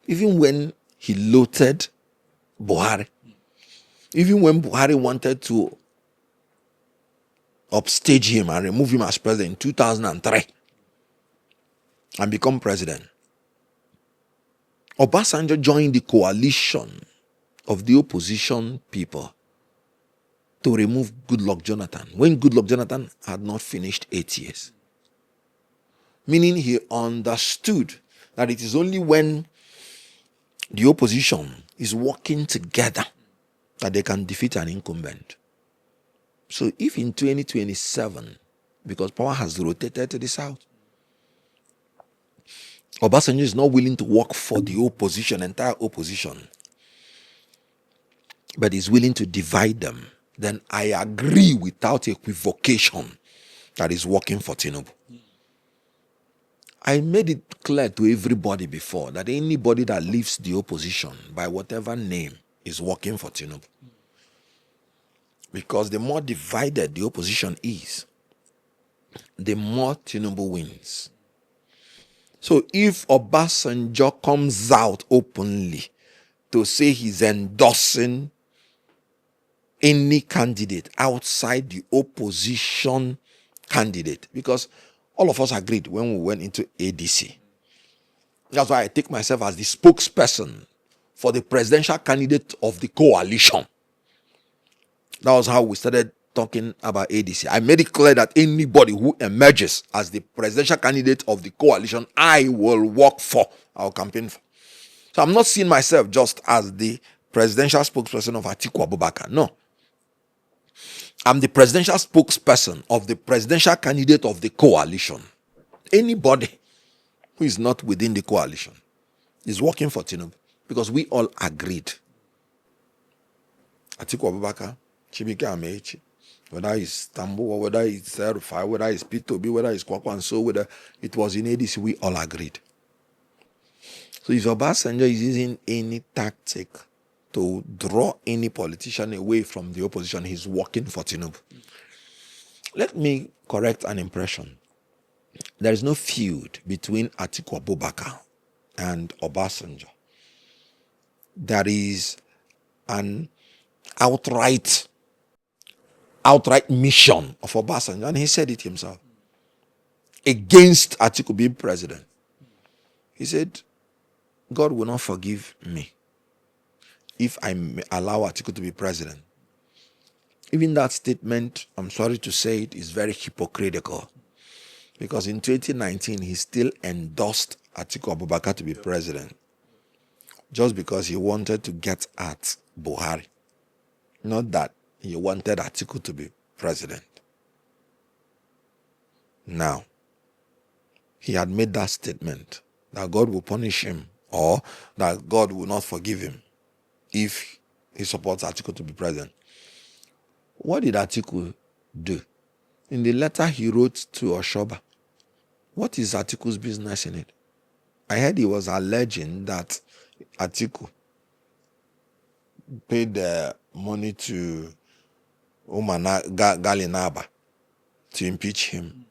even when he loathed Buhari. Even when Buhari wanted to upstage him and remove him as president in 2003 and become president, Obasanjo joined the coalition of the opposition people to remove Goodluck Jonathan when Goodluck Jonathan had not finished 8 years. Meaning he understood that it is only when the opposition is working together that they can defeat an incumbent. So if in 2027, because power has rotated to the south, Obasanjo is not willing to work for the opposition, entire opposition, but is willing to divide them, then I agree without equivocation that is working for Tinubu. I made it clear to everybody before that anybody that leaves the opposition by whatever name is working for Tinubu. Because the more divided the opposition is, the more Tinubu wins. So if Obasanjo comes out openly to say he's endorsing any candidate outside the opposition candidate, because all of us agreed when we went into ADC. That's why I take myself as the spokesperson for the presidential candidate of the coalition. That was how we started talking about ADC. I made it clear that anybody who emerges as the presidential candidate of the coalition, I will work for, I'll campaign for. So I'm not seeing myself just as the presidential spokesperson of Atiku Abubakar. No. I'm the presidential spokesperson of the presidential candidate of the coalition. Anybody who is not within the coalition is working for Tinubu, because we all agreed. Atiku Abubakar, Chibike Amaechi, whether it's Tambo or whether it's Rufai, whether it's P2B, whether it's Kwakwanso, whether it was in ADC, we all agreed. So if Obasanjo is using any tactic to draw any politician away from the opposition, he's working for Tinubu. Let me correct an impression. There is no feud between Atiku Abubakar and Obasanjo. There is an outright mission of Obasanjo, and he said it himself, against Atiku being president. He said, God will not forgive me if I allow Atiku to be president. Even that statement, I'm sorry to say it, is very hypocritical. Because in 2019, he still endorsed Atiku Abubakar to be president, just because he wanted to get at Buhari. Not that he wanted Atiku to be president. Now, he had made that statement that God will punish him, or that God will not forgive him if he supports Atiku to be president. What did Atiku do? In the letter he wrote to Oshoba, what is Atiku's business in it? I heard he was alleging that Atiku paid the money to Galinaba to impeach him.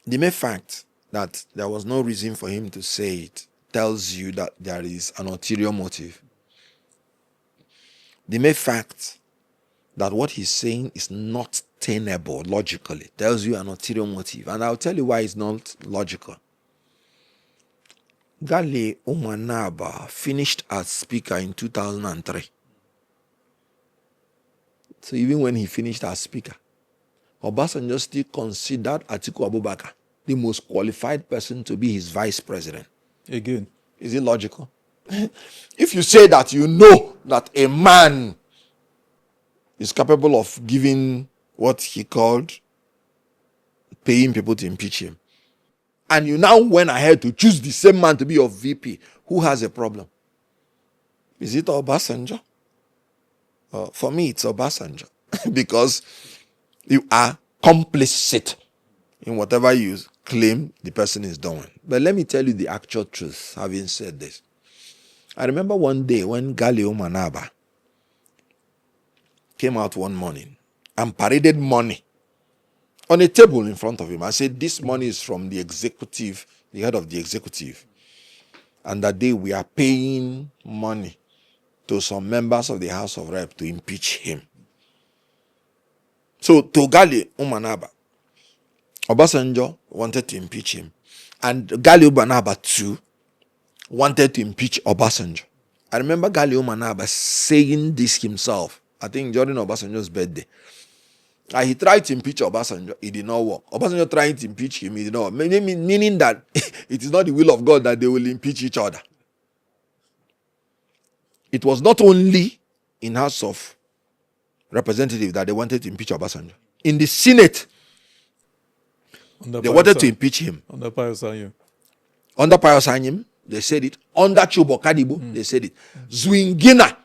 The mere fact that there was no reason for him to say it tells you that there is an ulterior motive. The mere fact that what he's saying is not tenable logically tells you an ulterior motive. And I'll tell you why it's not logical. Gali Umanaba finished as speaker in 2003. So even when he finished as speaker, Obasanjo still considered Atiku Abubakar the most qualified person to be his vice president. Again. Is it logical? If you say that you know that a man is capable of giving what he called paying people to impeach him, and you now went ahead to choose the same man to be your VP, who has a problem? Is it Obasanjo? For me, it's Obasanjo. Because you are complicit in whatever you claim the person is doing. But let me tell you the actual truth, having said this. I remember one day when Galio Manaba came out one morning and paraded money on a table in front of him. I said, this money is from the executive, the head of the executive. And that day we are paying money to some members of the House of Rep to impeach him. So to Gali Umanaba, Obasanjo wanted to impeach him. And Gali Umanaba too wanted to impeach Obasanjo. I remember Gali Umanaba saying this himself, I think during Obasanjo's birthday. He tried to impeach Obasanjo, it did not work. Obasanjo tried to impeach him, it did not work. Meaning that it is not the will of God that they will impeach each other. it was not only in House of Representatives that they wanted to impeach Obasanjo. In the Senate, they wanted to impeach him. Under Payosanyim. Under Payosanyim, they said it. Under Chubokadibo, they said it. Zwingina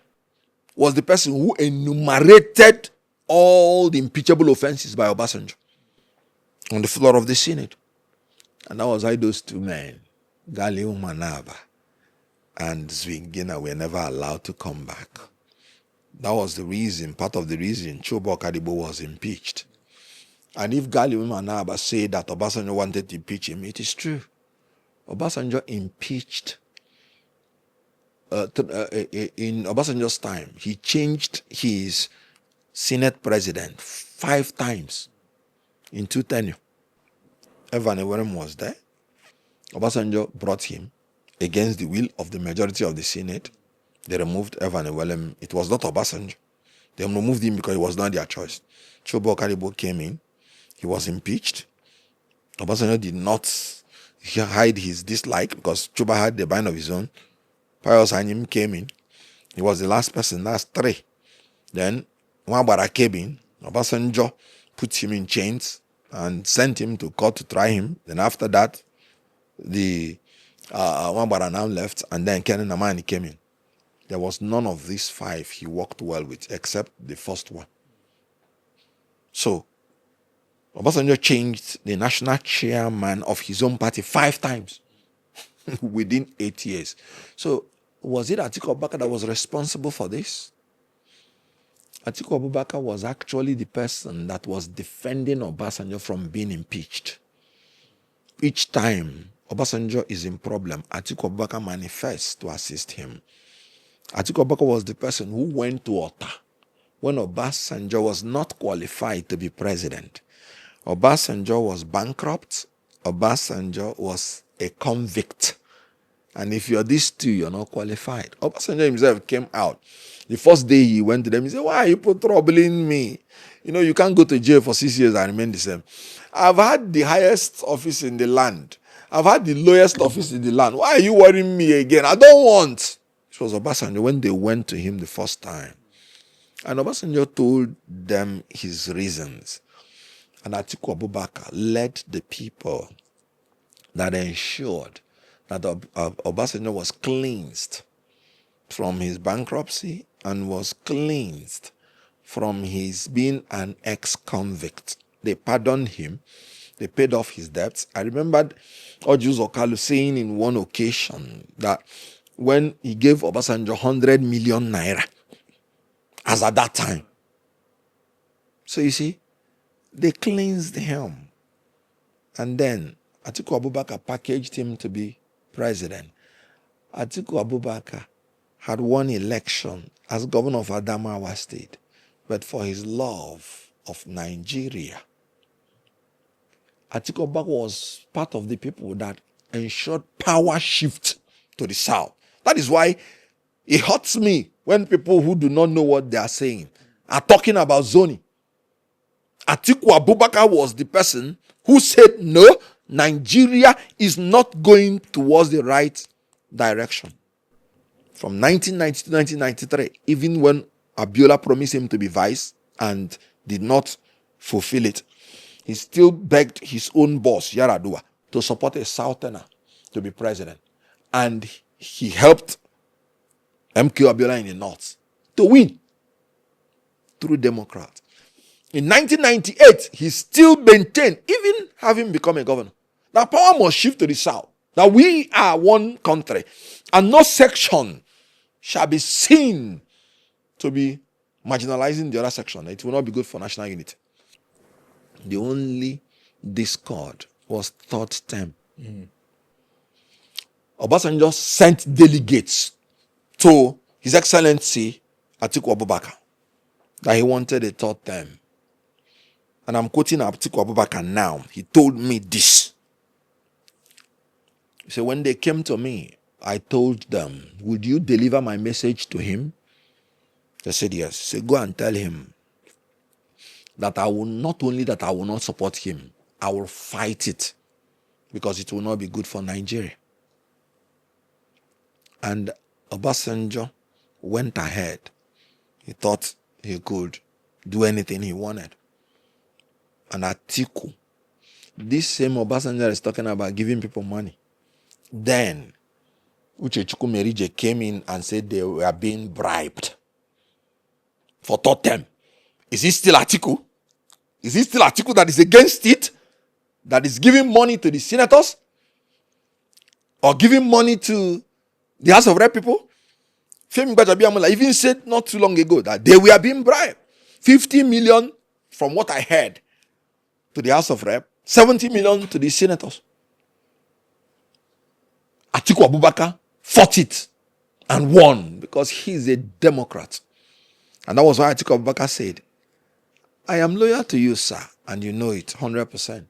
was the person who enumerated all the impeachable offenses by Obasanjo on the floor of the Senate. And that was why those two men, Galileo Manaba and Zwingina, were never allowed to come back. That was the reason, part of the reason Chubokadibo was impeached. And if Galileo Manaba said that Obasanjo wanted to impeach him, it is true. Obasanjo impeached, in Obasanjo's time, he changed his Senate president 5 times in 2 tenure. Evan Ewerem was there. Obasanjo brought him against the will of the majority of the Senate. They removed Evan Ewerem. It was not Obasanjo. They removed him because it was not their choice. Chobo Karibo came in. He was impeached. Obasanjo did not hide his dislike because Chuba had the mind of his own. Pius Anyim came in. He was the last person. That's 3. Then Mwabara came in. Obasanjo put him in chains and sent him to court to try him. Then after that, the Mwabara now left, and then Kenneth Okonkwo came in. There was none of these 5 he worked well with except the first one. So Obasanjo changed the national chairman of his own party 5 times within 8 years. So was it Atiku Abubakar that was responsible for this? Atiku Abubakar was actually the person that was defending Obasanjo from being impeached. Each time Obasanjo is in problem, Atiku Abubakar manifests to assist him. Atiku Abubakar was the person who went to Ota when Obasanjo was not qualified to be president. Obasanjo was bankrupt. Obasanjo was a convict. And if you're these 2, you're not qualified. Obasanjo himself came out. The first day he went to them, he said, "Why are you put trouble in me? You can't go to jail for 6 years and remain the same. I've had the highest office in the land. I've had the lowest office in the land. Why are you worrying me again? I don't want." It was Obasanjo when they went to him the first time. And Obasanjo told them his reasons. And Atiku Abubakar led the people that ensured that Obasanjo was cleansed from his bankruptcy and was cleansed from his being an ex-convict. They pardoned him. They paid off his debts. I remembered Ojus Okalu saying in one occasion that when he gave Obasanjo 100 million naira, as at that time. So you see, they cleansed him. And then Atiku Abubakar packaged him to be president. Atiku Abubakar had won election as governor of Adamawa State, but for his love of Nigeria, Atiku Abubakar was part of the people that ensured power shift to the south. That is why it hurts me when people who do not know what they are saying are talking about zoning. Atiku Abubakar was the person who said, no, Nigeria is not going towards the right direction. From 1990 to 1993, even when Abiola promised him to be vice and did not fulfill it, he still begged his own boss, Yaradua, to support a Southerner to be president. And he helped MK Abiola in the north to win through Democrats. In 1998, he still maintained, even having become a governor, that power must shift to the south, that we are one country, and no section shall be seen to be marginalizing the other section. It will not be good for national unity. The only discord was third term. Obasanjo sent delegates to His Excellency Atiku Abubakar that he wanted a third term. And I'm quoting Atiku Abubakar now. He told me this. He said, when they came to me, I told them, would you deliver my message to him? They said, yes. He said, go and tell him that I will not support him, I will fight it because it will not be good for Nigeria. And Obasanjo went ahead. He thought he could do anything he wanted. And Atiku, this same Obasanjo is talking about giving people money. Then, Kachikwu Merije came in and said they were being bribed for third term. Is it still Atiku? Is it still Atiku that is against it? That is giving money to the senators? Or giving money to the House of Rep people? Femi Gbajabiamila even said not too long ago that they were being bribed. 50 million, from what I heard, to the House of Rep, 70 million to the senators. Atiku Abubakar fought it and won because he's a Democrat. And that was why Atiku Abubakar said, I am loyal to you, sir, and you know it 100%.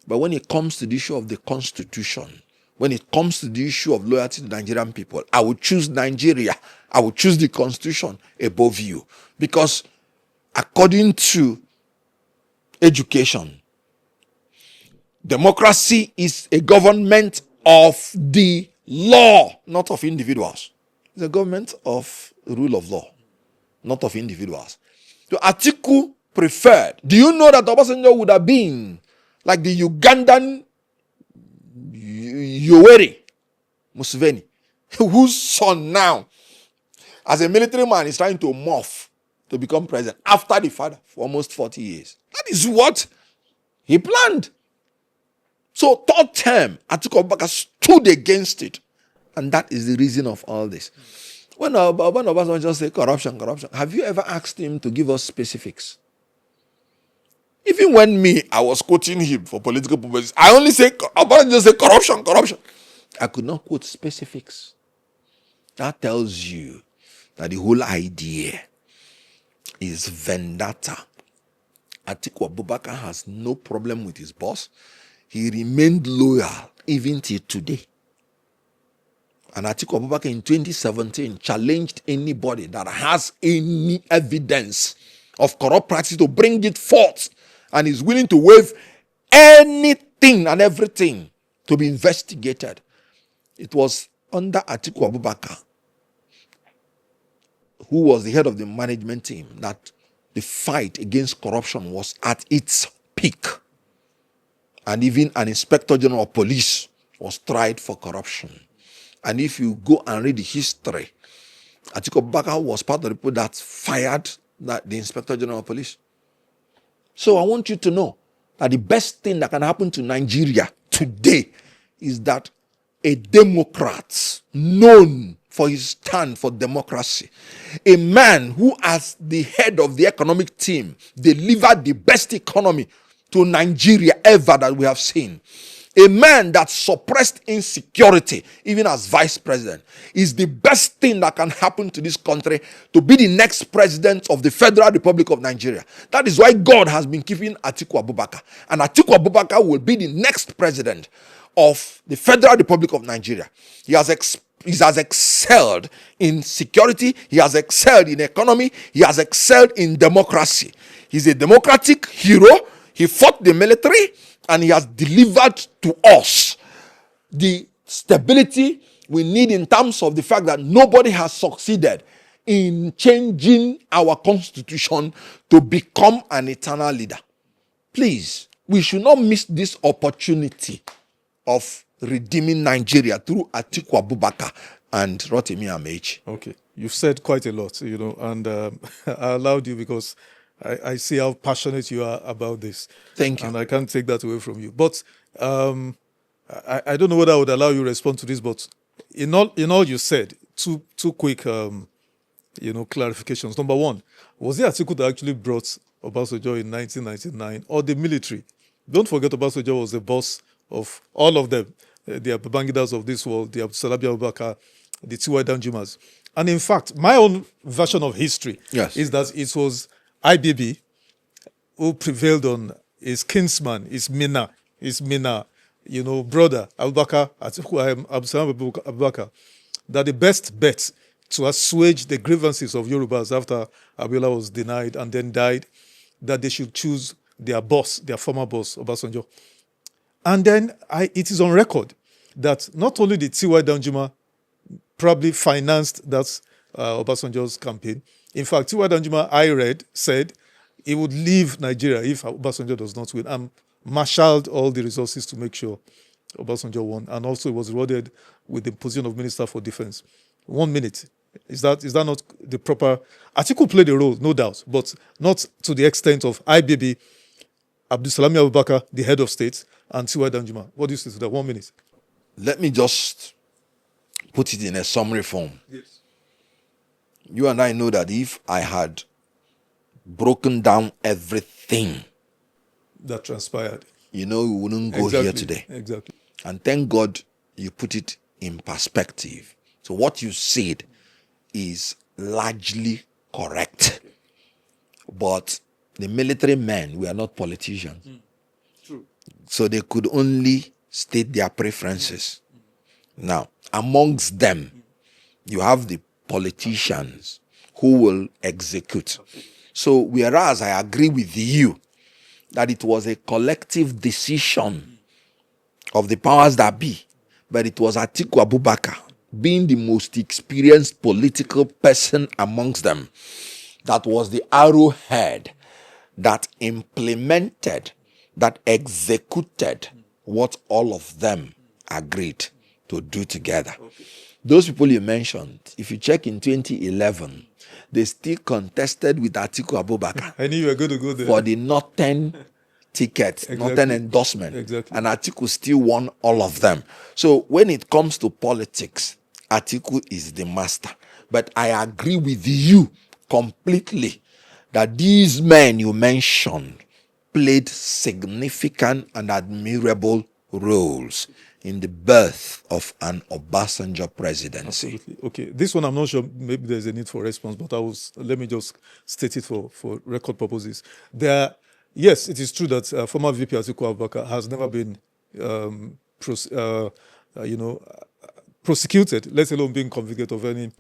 But when it comes to the issue of the Constitution, when it comes to the issue of loyalty to Nigerian people, I will choose Nigeria. I will choose the Constitution above you. Because according to education, democracy is a government of the law, not of individuals. It's a government of rule of law, not of individuals. So Atiku preferred. Do you know that Obasanjo would have been like the Ugandan Yoweri Museveni, whose son now, as a military man, is trying to morph to become president after the father for almost 40 years. That is what he planned. So third term, Atiku Abubakar stood against it. And that is the reason of all this. When Obasanjo said corruption, have you ever asked him to give us specifics? Even when I was quoting him for political purposes, I only say, Obasanjo said corruption. I could not quote specifics. That tells you that the whole idea is vendetta. Atiku Abubakar has no problem with his boss. He remained loyal even till today. And Atiku Abubakar in 2017 challenged anybody that has any evidence of corrupt practice to bring it forth, and is willing to waive anything and everything to be investigated. It was under Atiku Abubakar, who was the head of the management team, that the fight against corruption was at its peak. And even an inspector general of police was tried for corruption. And if you go and read the history, Atiku Abubakar was part of the people that fired the inspector general of police. So I want you to know that the best thing that can happen to Nigeria today is that a Democrat known for his stand for democracy, a man who, as the head of the economic team, delivered the best economy to Nigeria ever that we have seen, a man that suppressed insecurity even as vice president, is the best thing that can happen to this country to be the next president of the Federal Republic of Nigeria. That is why God has been keeping Atiku Abubakar. And Atiku Abubakar will be the next president of the Federal Republic of Nigeria. He has excelled in security. He has excelled in economy. He has excelled in democracy. He's a democratic hero. He fought the military, and he has delivered to us the stability we need in terms of the fact that nobody has succeeded in changing our constitution to become an eternal leader. Please, we should not miss this opportunity of redeeming Nigeria through Atiku Abubakar and Rotimi Amaechi. Okay, you've said quite a lot, and I allowed you because I see how passionate you are about this. Thank you. And I can't take that away from you. But I don't know whether I would allow you to respond to this, but in all you said, two quick clarifications. Number one, was it Atiku that actually brought Obasanjo in 1999, or the military? Don't forget Obasanjo was the boss of all of them, the Babangidas of this world, the Salabi Abubakar, the T.Y. Danjumas. And in fact, my own version of history is that it was IBB who prevailed on his kinsman, his Mina, brother, Abubakar, Abubakar, that the best bet to assuage the grievances of Yorubas after Abiola was denied and then died, that they should choose their boss, their former boss, Obasanjo. And then it is on record that not only did T.Y. Danjuma probably financed that Obasanjo's campaign. In fact, Tinubu Danjuma, I read, said he would leave Nigeria if Obasanjo does not win, and marshaled all the resources to make sure Obasanjo won, and also he was rewarded with the position of Minister for Defense. 1 minute. Is that not the proper... Atiku played a role, no doubt, but not to the extent of IBB, Abdulsalami Abubakar, the head of state, and Tinubu Danjuma. What do you say to that? 1 minute. Let me just put it in a summary form. Yes. You and I know that if I had broken down everything that transpired, we wouldn't go here today. Exactly. And thank God you put it in perspective. So what you said is largely correct. But the military men were not politicians. True. So they could only state their preferences. Now, amongst them, you have the politicians who will execute. So whereas I agree with you that it was a collective decision of the powers that be, but it was Atiku Abubakar, being the most experienced political person amongst them, that was the arrowhead that implemented, that executed what all of them agreed to do together. Okay. Those people you mentioned, if you check in 2011, they still contested with Atiku Abubakar. I knew you were going to go there. For the Northern ticket, Northern endorsement. Exactly. And Atiku still won all of them. So when it comes to politics, Atiku is the master. But I agree with you completely that these men you mentioned played significant and admirable roles in the birth of an Obasanjo presidency. Absolutely. Okay. This one, I'm not sure maybe there's a need for response, but let me just state it for record purposes. Yes, it is true that former VP Atiku Abubakar has never been, prosecuted, let alone being convicted of any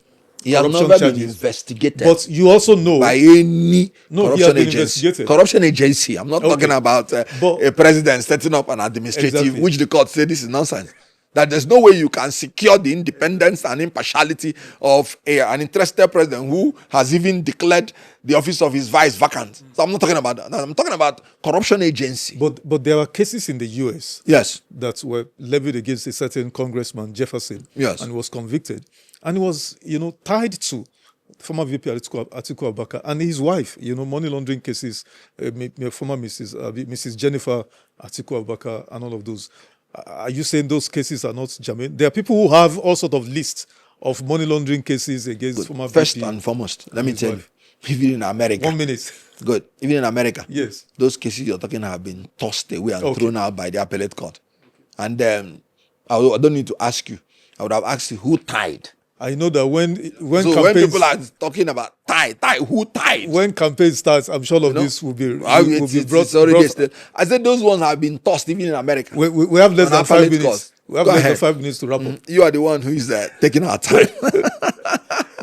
He has corruption never charges. been investigated. But you also know by any No, he has corruption been agency. investigated. Corruption agency. I'm not Okay. talking about But- a president setting up an administrative, Exactly. which the court said this is nonsense. That there's no way you can secure the independence and impartiality of an interested president who has even declared the office of his vice vacant. So I'm not talking about that. I'm talking about corruption agency. But there are cases in the US Yes. that were levied against a certain congressman, Jefferson, Yes. and was convicted. And he was, tied to former VP Atiku Abubakar and his wife, money laundering cases, former Mrs. Jennifer Atiku Abubakar and all of those. Are you saying those cases are not germane? There are people who have all sort of lists of money laundering cases against former First VP. and foremost, let me his tell you, wife. even in America, 1 minute. good, even in America, Yes. those cases you're talking have been tossed away and Okay. thrown out by the appellate court. And I don't need to ask you. I would have asked you who tied. I know that when So when campaigns people are talking about tie, who tied? when campaign starts, I'm sure all of this will be brought. It's already still. I said those ones have been tossed even in America. We have less On than 5 appellate minutes. court. We have Go less than ahead. 5 minutes to wrap up. You are the one who is taking our time.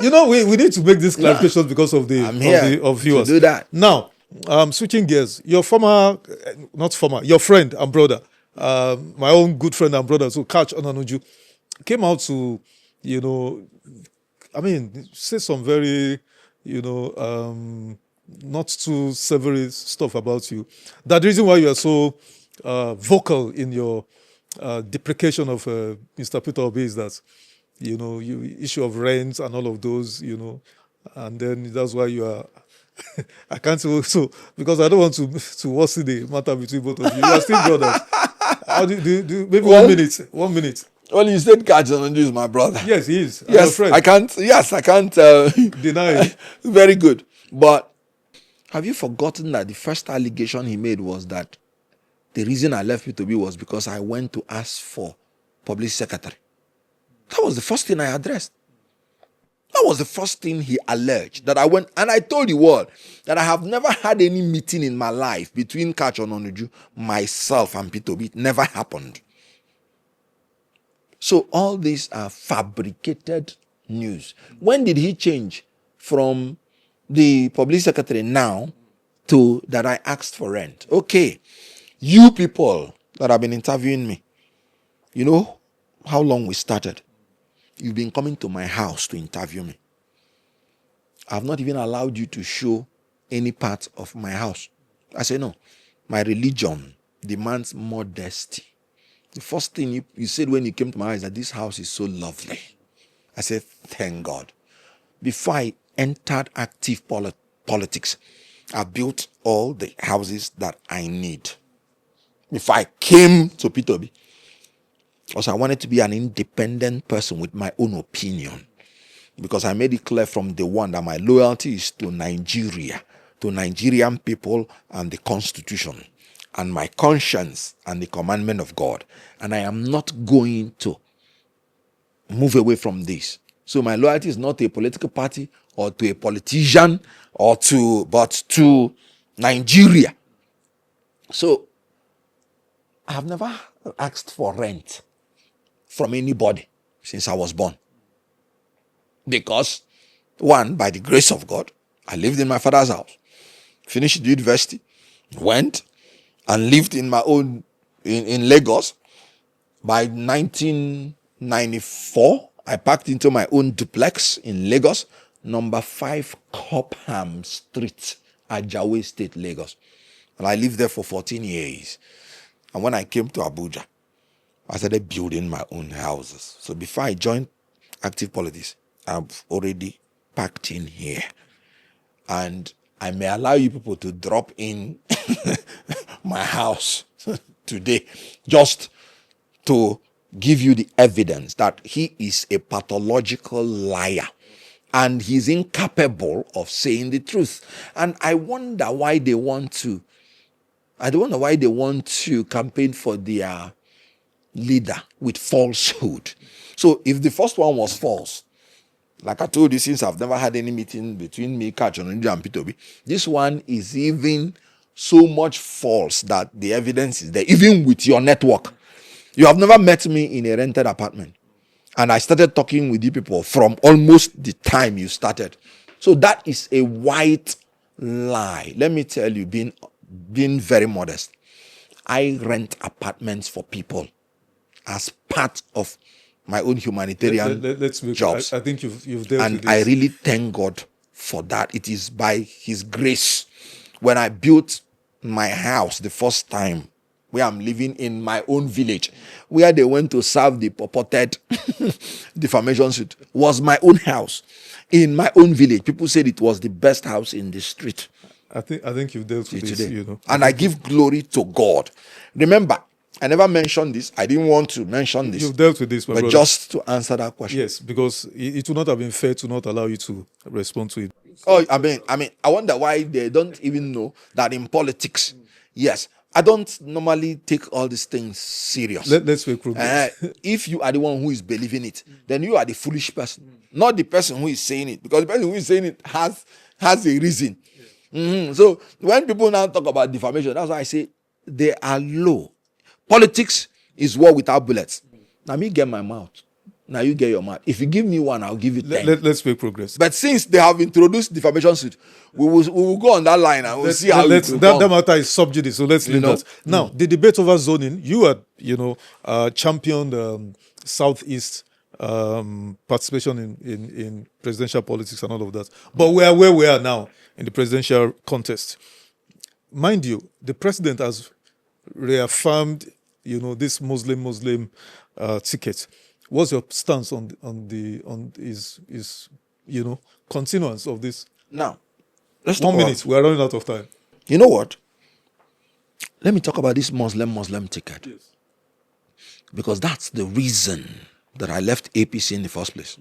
We need to make this clarification because of the I'm here of viewers. to do that. Now, switching gears, your friend and brother, my own good friend and brother, so Kachikwu Ananuju, came out to, say some very, not too savory stuff about you. That the reason why you are so vocal in your deprecation of Mr. Peter Obi is that, you issue of rents and all of those, and then that's why you are. I can't say so because I don't want to worsen the matter between both of you. You are still brothers. How do you maybe Well- 1 minute? 1 minute. Well, you said Kachikwu Ananuju is my brother. Yes, he is. I'm Yes, your friend. I can't. Yes, I can't Deny it. Very good. But have you forgotten that the first allegation he made was that the reason I left P2B was because I went to ask for public secretary? That was the first thing I addressed. That was the first thing he alleged. That I went, and I told the world that I have never had any meeting in my life between Kachikwu Ananuju, myself, and P2B. It never happened. So all these are fabricated news. When did he change from the public secretary now to that I asked for rent? Okay, you people that have been interviewing me, you know how long we started? You've been coming to my house to interview me. I've not even allowed you to show any part of my house. I said, no, my religion demands modesty. The first thing you said when you came to my house is that this house is so lovely. I said, thank God. Before I entered active politics, I built all the houses that I need. Before I came to P2B, because I wanted to be an independent person with my own opinion. Because I made it clear from the one that my loyalty is to Nigeria, to Nigerian people and the Constitution, and my conscience and the commandment of God. And I am not going to move away from this. So my loyalty is not to a political party or to a politician but to Nigeria. So I have never asked for rent from anybody since I was born. Because, one, by the grace of God, I lived in my father's house, finished university, went and lived in my own, in Lagos. By 1994, I packed into my own duplex in Lagos, number 5 Copham Street, Ajawe State, Lagos. And I lived there for 14 years. And when I came to Abuja, I started building my own houses. So before I joined active politics, I've already packed in here. And I may allow you people to drop in my house today just to give you the evidence that he is a pathological liar and he's incapable of saying the truth. And I wonder why they want to campaign for their leader with falsehood. So if the first one was false, like I told you, since I've never had any meeting between me, Kachikwu Ananuju, and P2B, this one is even so much false that the evidence is there, even with your network. You have never met me in a rented apartment. And I started talking with you people from almost the time you started. So that is a white lie. Let me tell you, being very modest, I rent apartments for people as part of my own humanitarian jobs. I think you've dealt and with this. I really thank God for that. It is by His grace. When I built my house the first time, where I'm living in my own village, where they went to serve the purported defamation suit, was my own house in my own village. People said it was the best house in the street. I think you've dealt with this, today. And I give glory to God. Remember, I never mentioned this. I didn't want to mention this. You've dealt with this, but brother, just to answer that question. Yes, because it would not have been fair to not allow you to respond to it. Oh, I mean, I wonder why they don't even know that in politics, yes, I don't normally take all these things serious. Let's make progress. If you are the one who is believing it, then you are the foolish person, not the person who is saying it, because the person who is saying it has a reason. So when people now talk about defamation, that's why I say they are low. Politics is war without bullets. Now me get my mouth. Now you get your mouth. If you give me one, I'll give you 10. Let's make progress. But since they have introduced defamation suit, we will go on that line and we'll see how it will that matter is sub judice. So let's leave that. Now, the debate over zoning, you had, championed Southeast participation in presidential politics and all of that. But we are where we are now in the presidential contest. Mind you, the president has reaffirmed, this Muslim ticket. What's your stance on his continuance of this? Now, let's 1 minute. We are running out of time. You know what? Let me talk about this Muslim ticket. Yes. Because that's the reason that I left APC in the first place.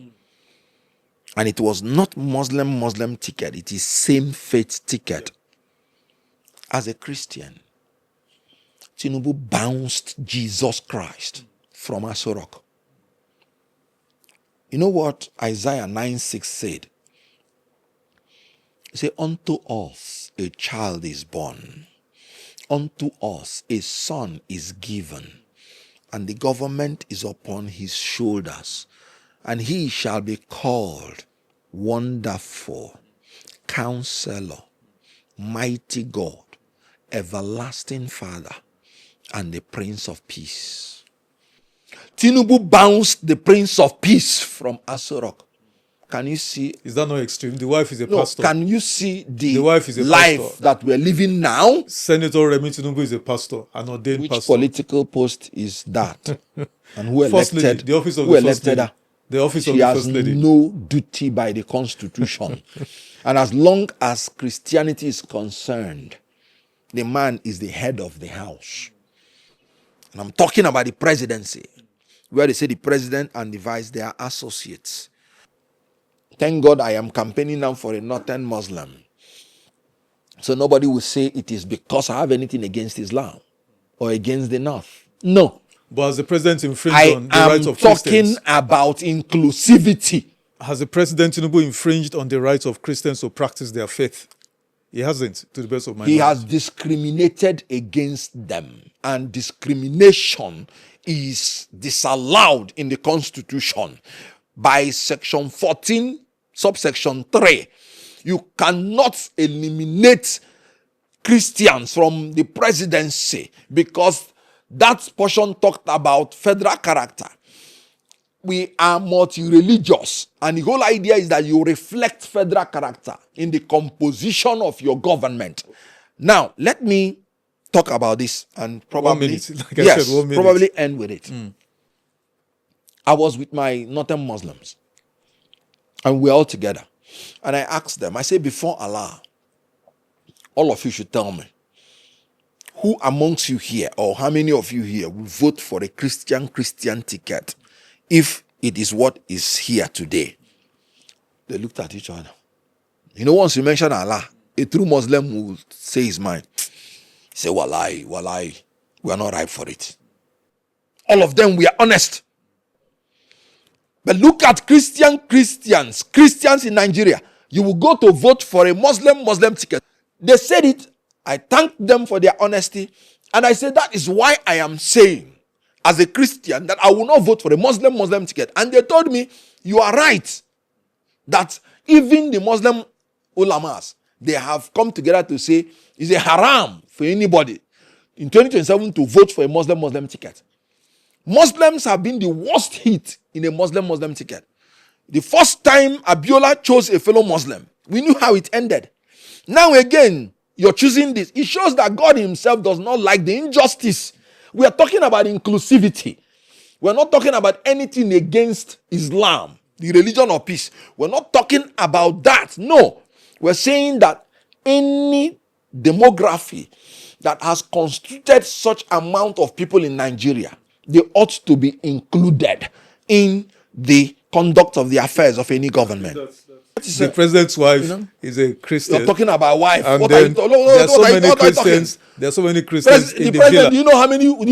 And it was not Muslim ticket. It is same faith ticket. As a Christian, Tinubu bounced Jesus Christ from Aso Rock. You know what Isaiah 9:6 said? He said, unto us a child is born. Unto us a son is given. And the government is upon his shoulders. And he shall be called Wonderful, Counselor, Mighty God, Everlasting Father, and the Prince of Peace. Tinubu bounced the Prince of Peace from Aso Rock. Can you see? Is that not extreme? The wife is a No, pastor. can you see the wife is a life pastor. that we're living now? Senator Rotimi Tinubu is a pastor, an ordained Which pastor. political post is that? And who First elected? lady, the office of who the first elected lady. her? The office of She the has first lady. no duty by the Constitution. And as long as Christianity is concerned, the man is the head of the house. And I'm talking about the presidency, where they say the president and the vice, they are associates. Thank God I am campaigning now for a northern Muslim. So nobody will say it is because I have anything against Islam or against the North. No. But has the president infringed I on the rights am of talking Christians? about inclusivity. Has the president Tinubu infringed on the rights of Christians to practice their faith? He hasn't, to the best of my knowledge. He has discriminated against them, and discrimination is disallowed in the Constitution by Section 14, subsection 3. You cannot eliminate Christians from the presidency because that portion talked about federal character. We are multi-religious, and the whole idea is that you reflect federal character in the composition of your government. Now, let me talk about this and probably 1 minute. Like I said, 1 minute. probably end with it. I was with my northern Muslims, and we're all together. And I asked them, I say, before Allah, all of you should tell me, who amongst you here, or how many of you here, will vote for a Christian ticket if it is what is here today? They looked at each other. You know, once you mention Allah, a true Muslim will say his mind. Say, Wallahi, we are not ripe for it. All of them, we are honest. But look at Christians in Nigeria. You will go to vote for a Muslim ticket. They said it. I thanked them for their honesty. And I said, that is why I am saying, as a Christian, that I will not vote for a Muslim ticket. And they told me, you are right. That even the Muslim ulamas, they have come together to say, it's a haram for anybody in 2027 to vote for a Muslim ticket. Muslims have been the worst hit in a Muslim ticket. The first time Abiola chose a fellow Muslim, we knew how it ended. Now again, you're choosing this. It shows that God himself does not like the injustice. We are talking about inclusivity. We're not talking about anything against Islam, the religion of peace. We're not talking about that. No. We're saying that any demography that has constituted such amount of people in Nigeria, they ought to be included in the conduct of the affairs of any government. The president's wife is a Christian. You're talking about wife. And What then are you talking? there are so many Christians. There are so many Christians in the president, villa. do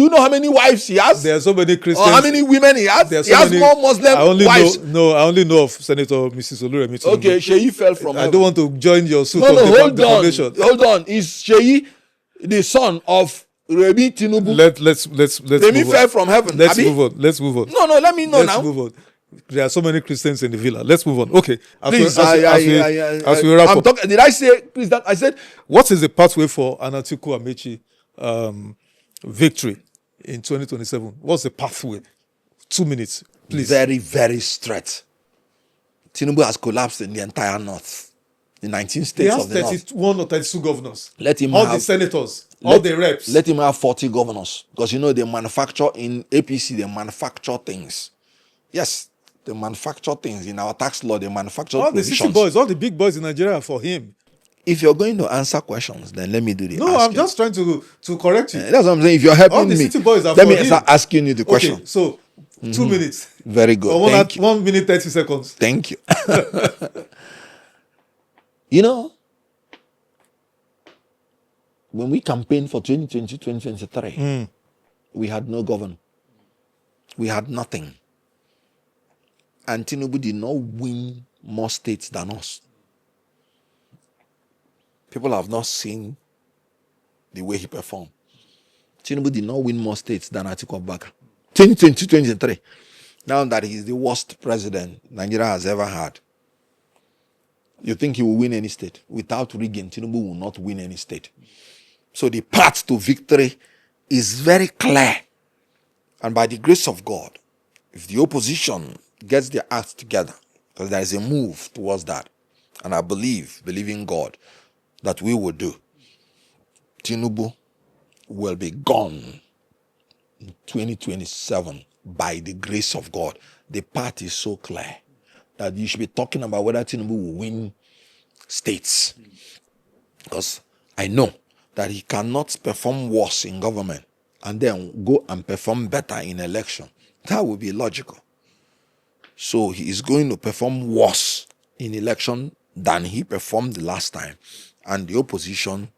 you know how many wives he has? There are so many Christians. Or how many women he has? There are He so has many, more Muslim wives. I only know of Senator Mrs. Oluremi Tinubu. Okay, Sheyi fell from I heaven. don't want to join your suit No, of hold on. defamation. Hold on. Is Sheyi the son of Rotimi Tinubu? Let's Rotimi move fell on. from heaven. Let's Abi? move on. Let's move on. No, let me know Let's now. move on. There are so many Christians in the villa. Let's move on. Okay. Please, As we wrap I'm up, talking. Did I say please? That I said. what is the pathway for Atiku Amaechi victory in 2027? What's the pathway? 2 minutes, please. Very, very straight. Tinubu has collapsed in the entire north. The 19 He states has of the north. 31 or 32 governors. Let him all have the senators, all the reps. Let him have 40 governors. Because you know they manufacture in APC, they manufacture things. Yes, they manufacture things. In our tax law, they manufacture all the provisions. city boys, all the big boys in Nigeria are for him. If you're going to answer questions, then let me do the No, asking. I'm just trying to correct you. That's what I'm saying. If you're helping all the me, city boys are let for me him. start asking you the question. Okay, so 2 minutes. Very good. Or Thank you. 1 minute, 30 seconds. Thank you. You know, when we campaigned for 2020, 2023, we had no governor. We had nothing. And Tinubu did not win more states than us. People have not seen the way he performed. Tinubu did not win more states than Atiku Abubakar. 2020, 2023. Now that he's the worst president Nigeria has ever had. You think he will win any state? Without rigging, Tinubu will not win any state. So the path to victory is very clear. And by the grace of God, if the opposition gets their act together because there is a move towards that. And I believe in God, that we will do. Tinubu will be gone in 2027 by the grace of God. The path is so clear that you should be talking about whether Tinubu will win states. Because I know that he cannot perform worse in government and then go and perform better in election. That would be logical. So he is going to perform worse in election than he performed the last time. And the opposition,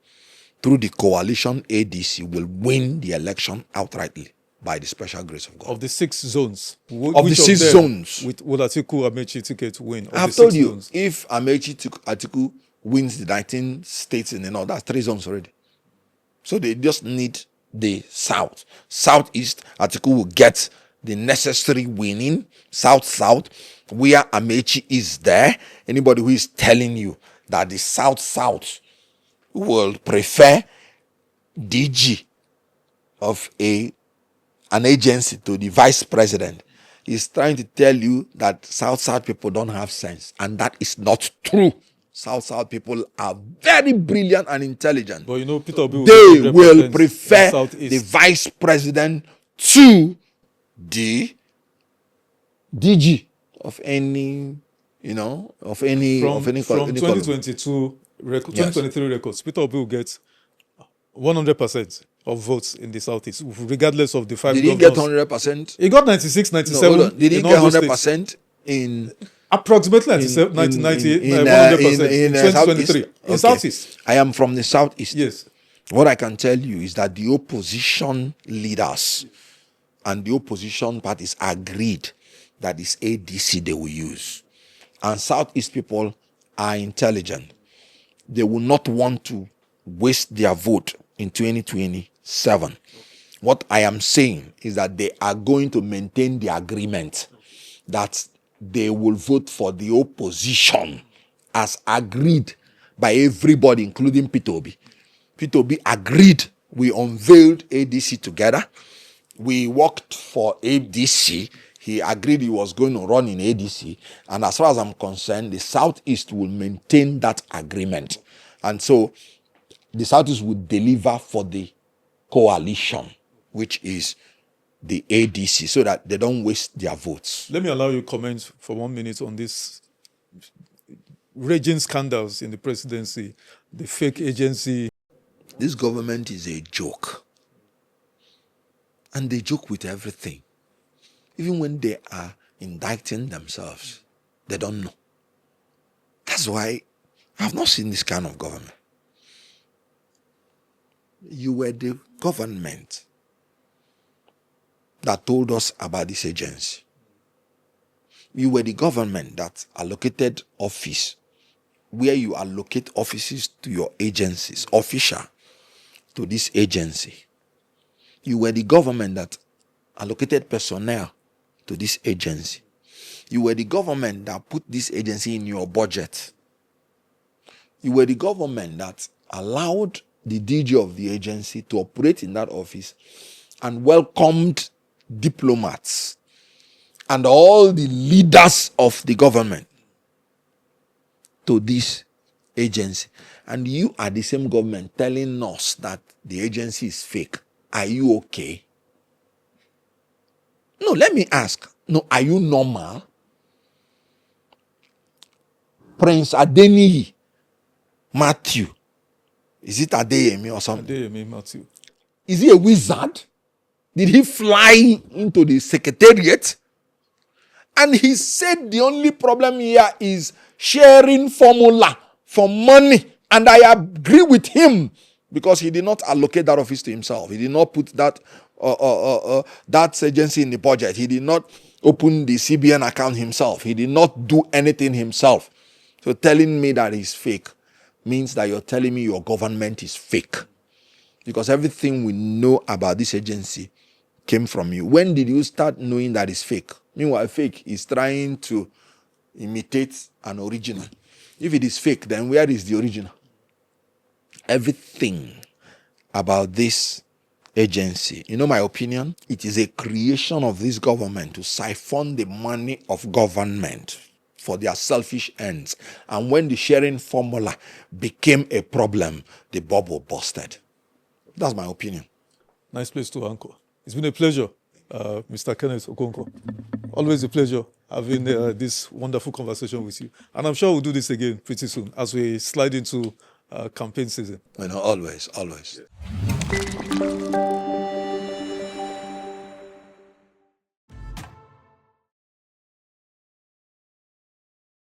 through the coalition ADC, will win the election outrightly by the special grace of God. Of the 6 zones, Of the 6 zones, would Atiku Amaechi ticket win? I have told you, zones? If Atiku wins the 19 states in the north, that's 3 zones already. So they just need the south. Southeast, Atiku will get the necessary winning. South, where Amaechi is there. Anybody who is telling you that the south will prefer DG of an agency to the vice president is trying to tell you that south people don't have sense, and that is not true. South people are very brilliant and intelligent. But you know, Peter Obi they will prefer the vice president to the DG of any, of any from 2022 record, 2023 records. Peter Obi will get 100% of votes in the southeast, regardless of the 5 Did he governors. Get 100%? He got 96, 97. No, did he get 100% in approximately 97, 98, 100% in 2023 in southeast? I am from the southeast. Yes. What I can tell you is that the opposition leaders and the opposition parties agreed that it's ADC they will use. And southeast people are intelligent. They will not want to waste their vote in 2027. What I am saying is that they are going to maintain the agreement that they will vote for the opposition as agreed by everybody, including Peter Obi. Peter Obi agreed. We unveiled ADC together. We worked for ADC. He agreed he was going to run in ADC. And as far as I'm concerned, the Southeast will maintain that agreement. And so the Southeast will deliver for the coalition, which is the ADC, so that they don't waste their votes. Let me allow you to comment for 1 minute on this raging scandals in the presidency, the fake agency. This government is a joke. And they joke with everything. Even when they are indicting themselves, they don't know. That's why I've not seen this kind of government. You were the government that told us about this agency. You were the government that allocated office, where you allocate offices to your agencies, official, to this agency. You were the government that allocated personnel to this agency. You were the government that put this agency in your budget. You were the government that allowed the DG of the agency to operate in that office and welcomed diplomats and all the leaders of the government to this agency. And you are the same government telling us that the agency is fake. Are you okay? No, let me ask. No, are you normal? Prince Adeniyi Matthew. Is it Adeyemi or something? Adeyemi Matthew. Is he a wizard? Did he fly into the secretariat? And he said the only problem here is sharing formula for money. And I agree with him, because he did not allocate that office to himself. He did not put that that agency in the budget. He did not open the CBN account himself. He did not do anything himself. So telling me that he's fake means that you're telling me your government is fake. Because everything we know about this agency came from you. When did you start knowing that it's fake? Meanwhile, fake is trying to imitate an original. If it is fake, then where is the original? Everything about this agency, you know my opinion? It is a creation of this government to siphon the money of government for their selfish ends. And when the sharing formula became a problem, the bubble busted. That's my opinion. Nice place to anchor. It's been a pleasure, Mr. Kenneth Okonkwo. Always a pleasure having this wonderful conversation with you. And I'm sure we'll do this again pretty soon as we slide into campaign season. Always. Yeah.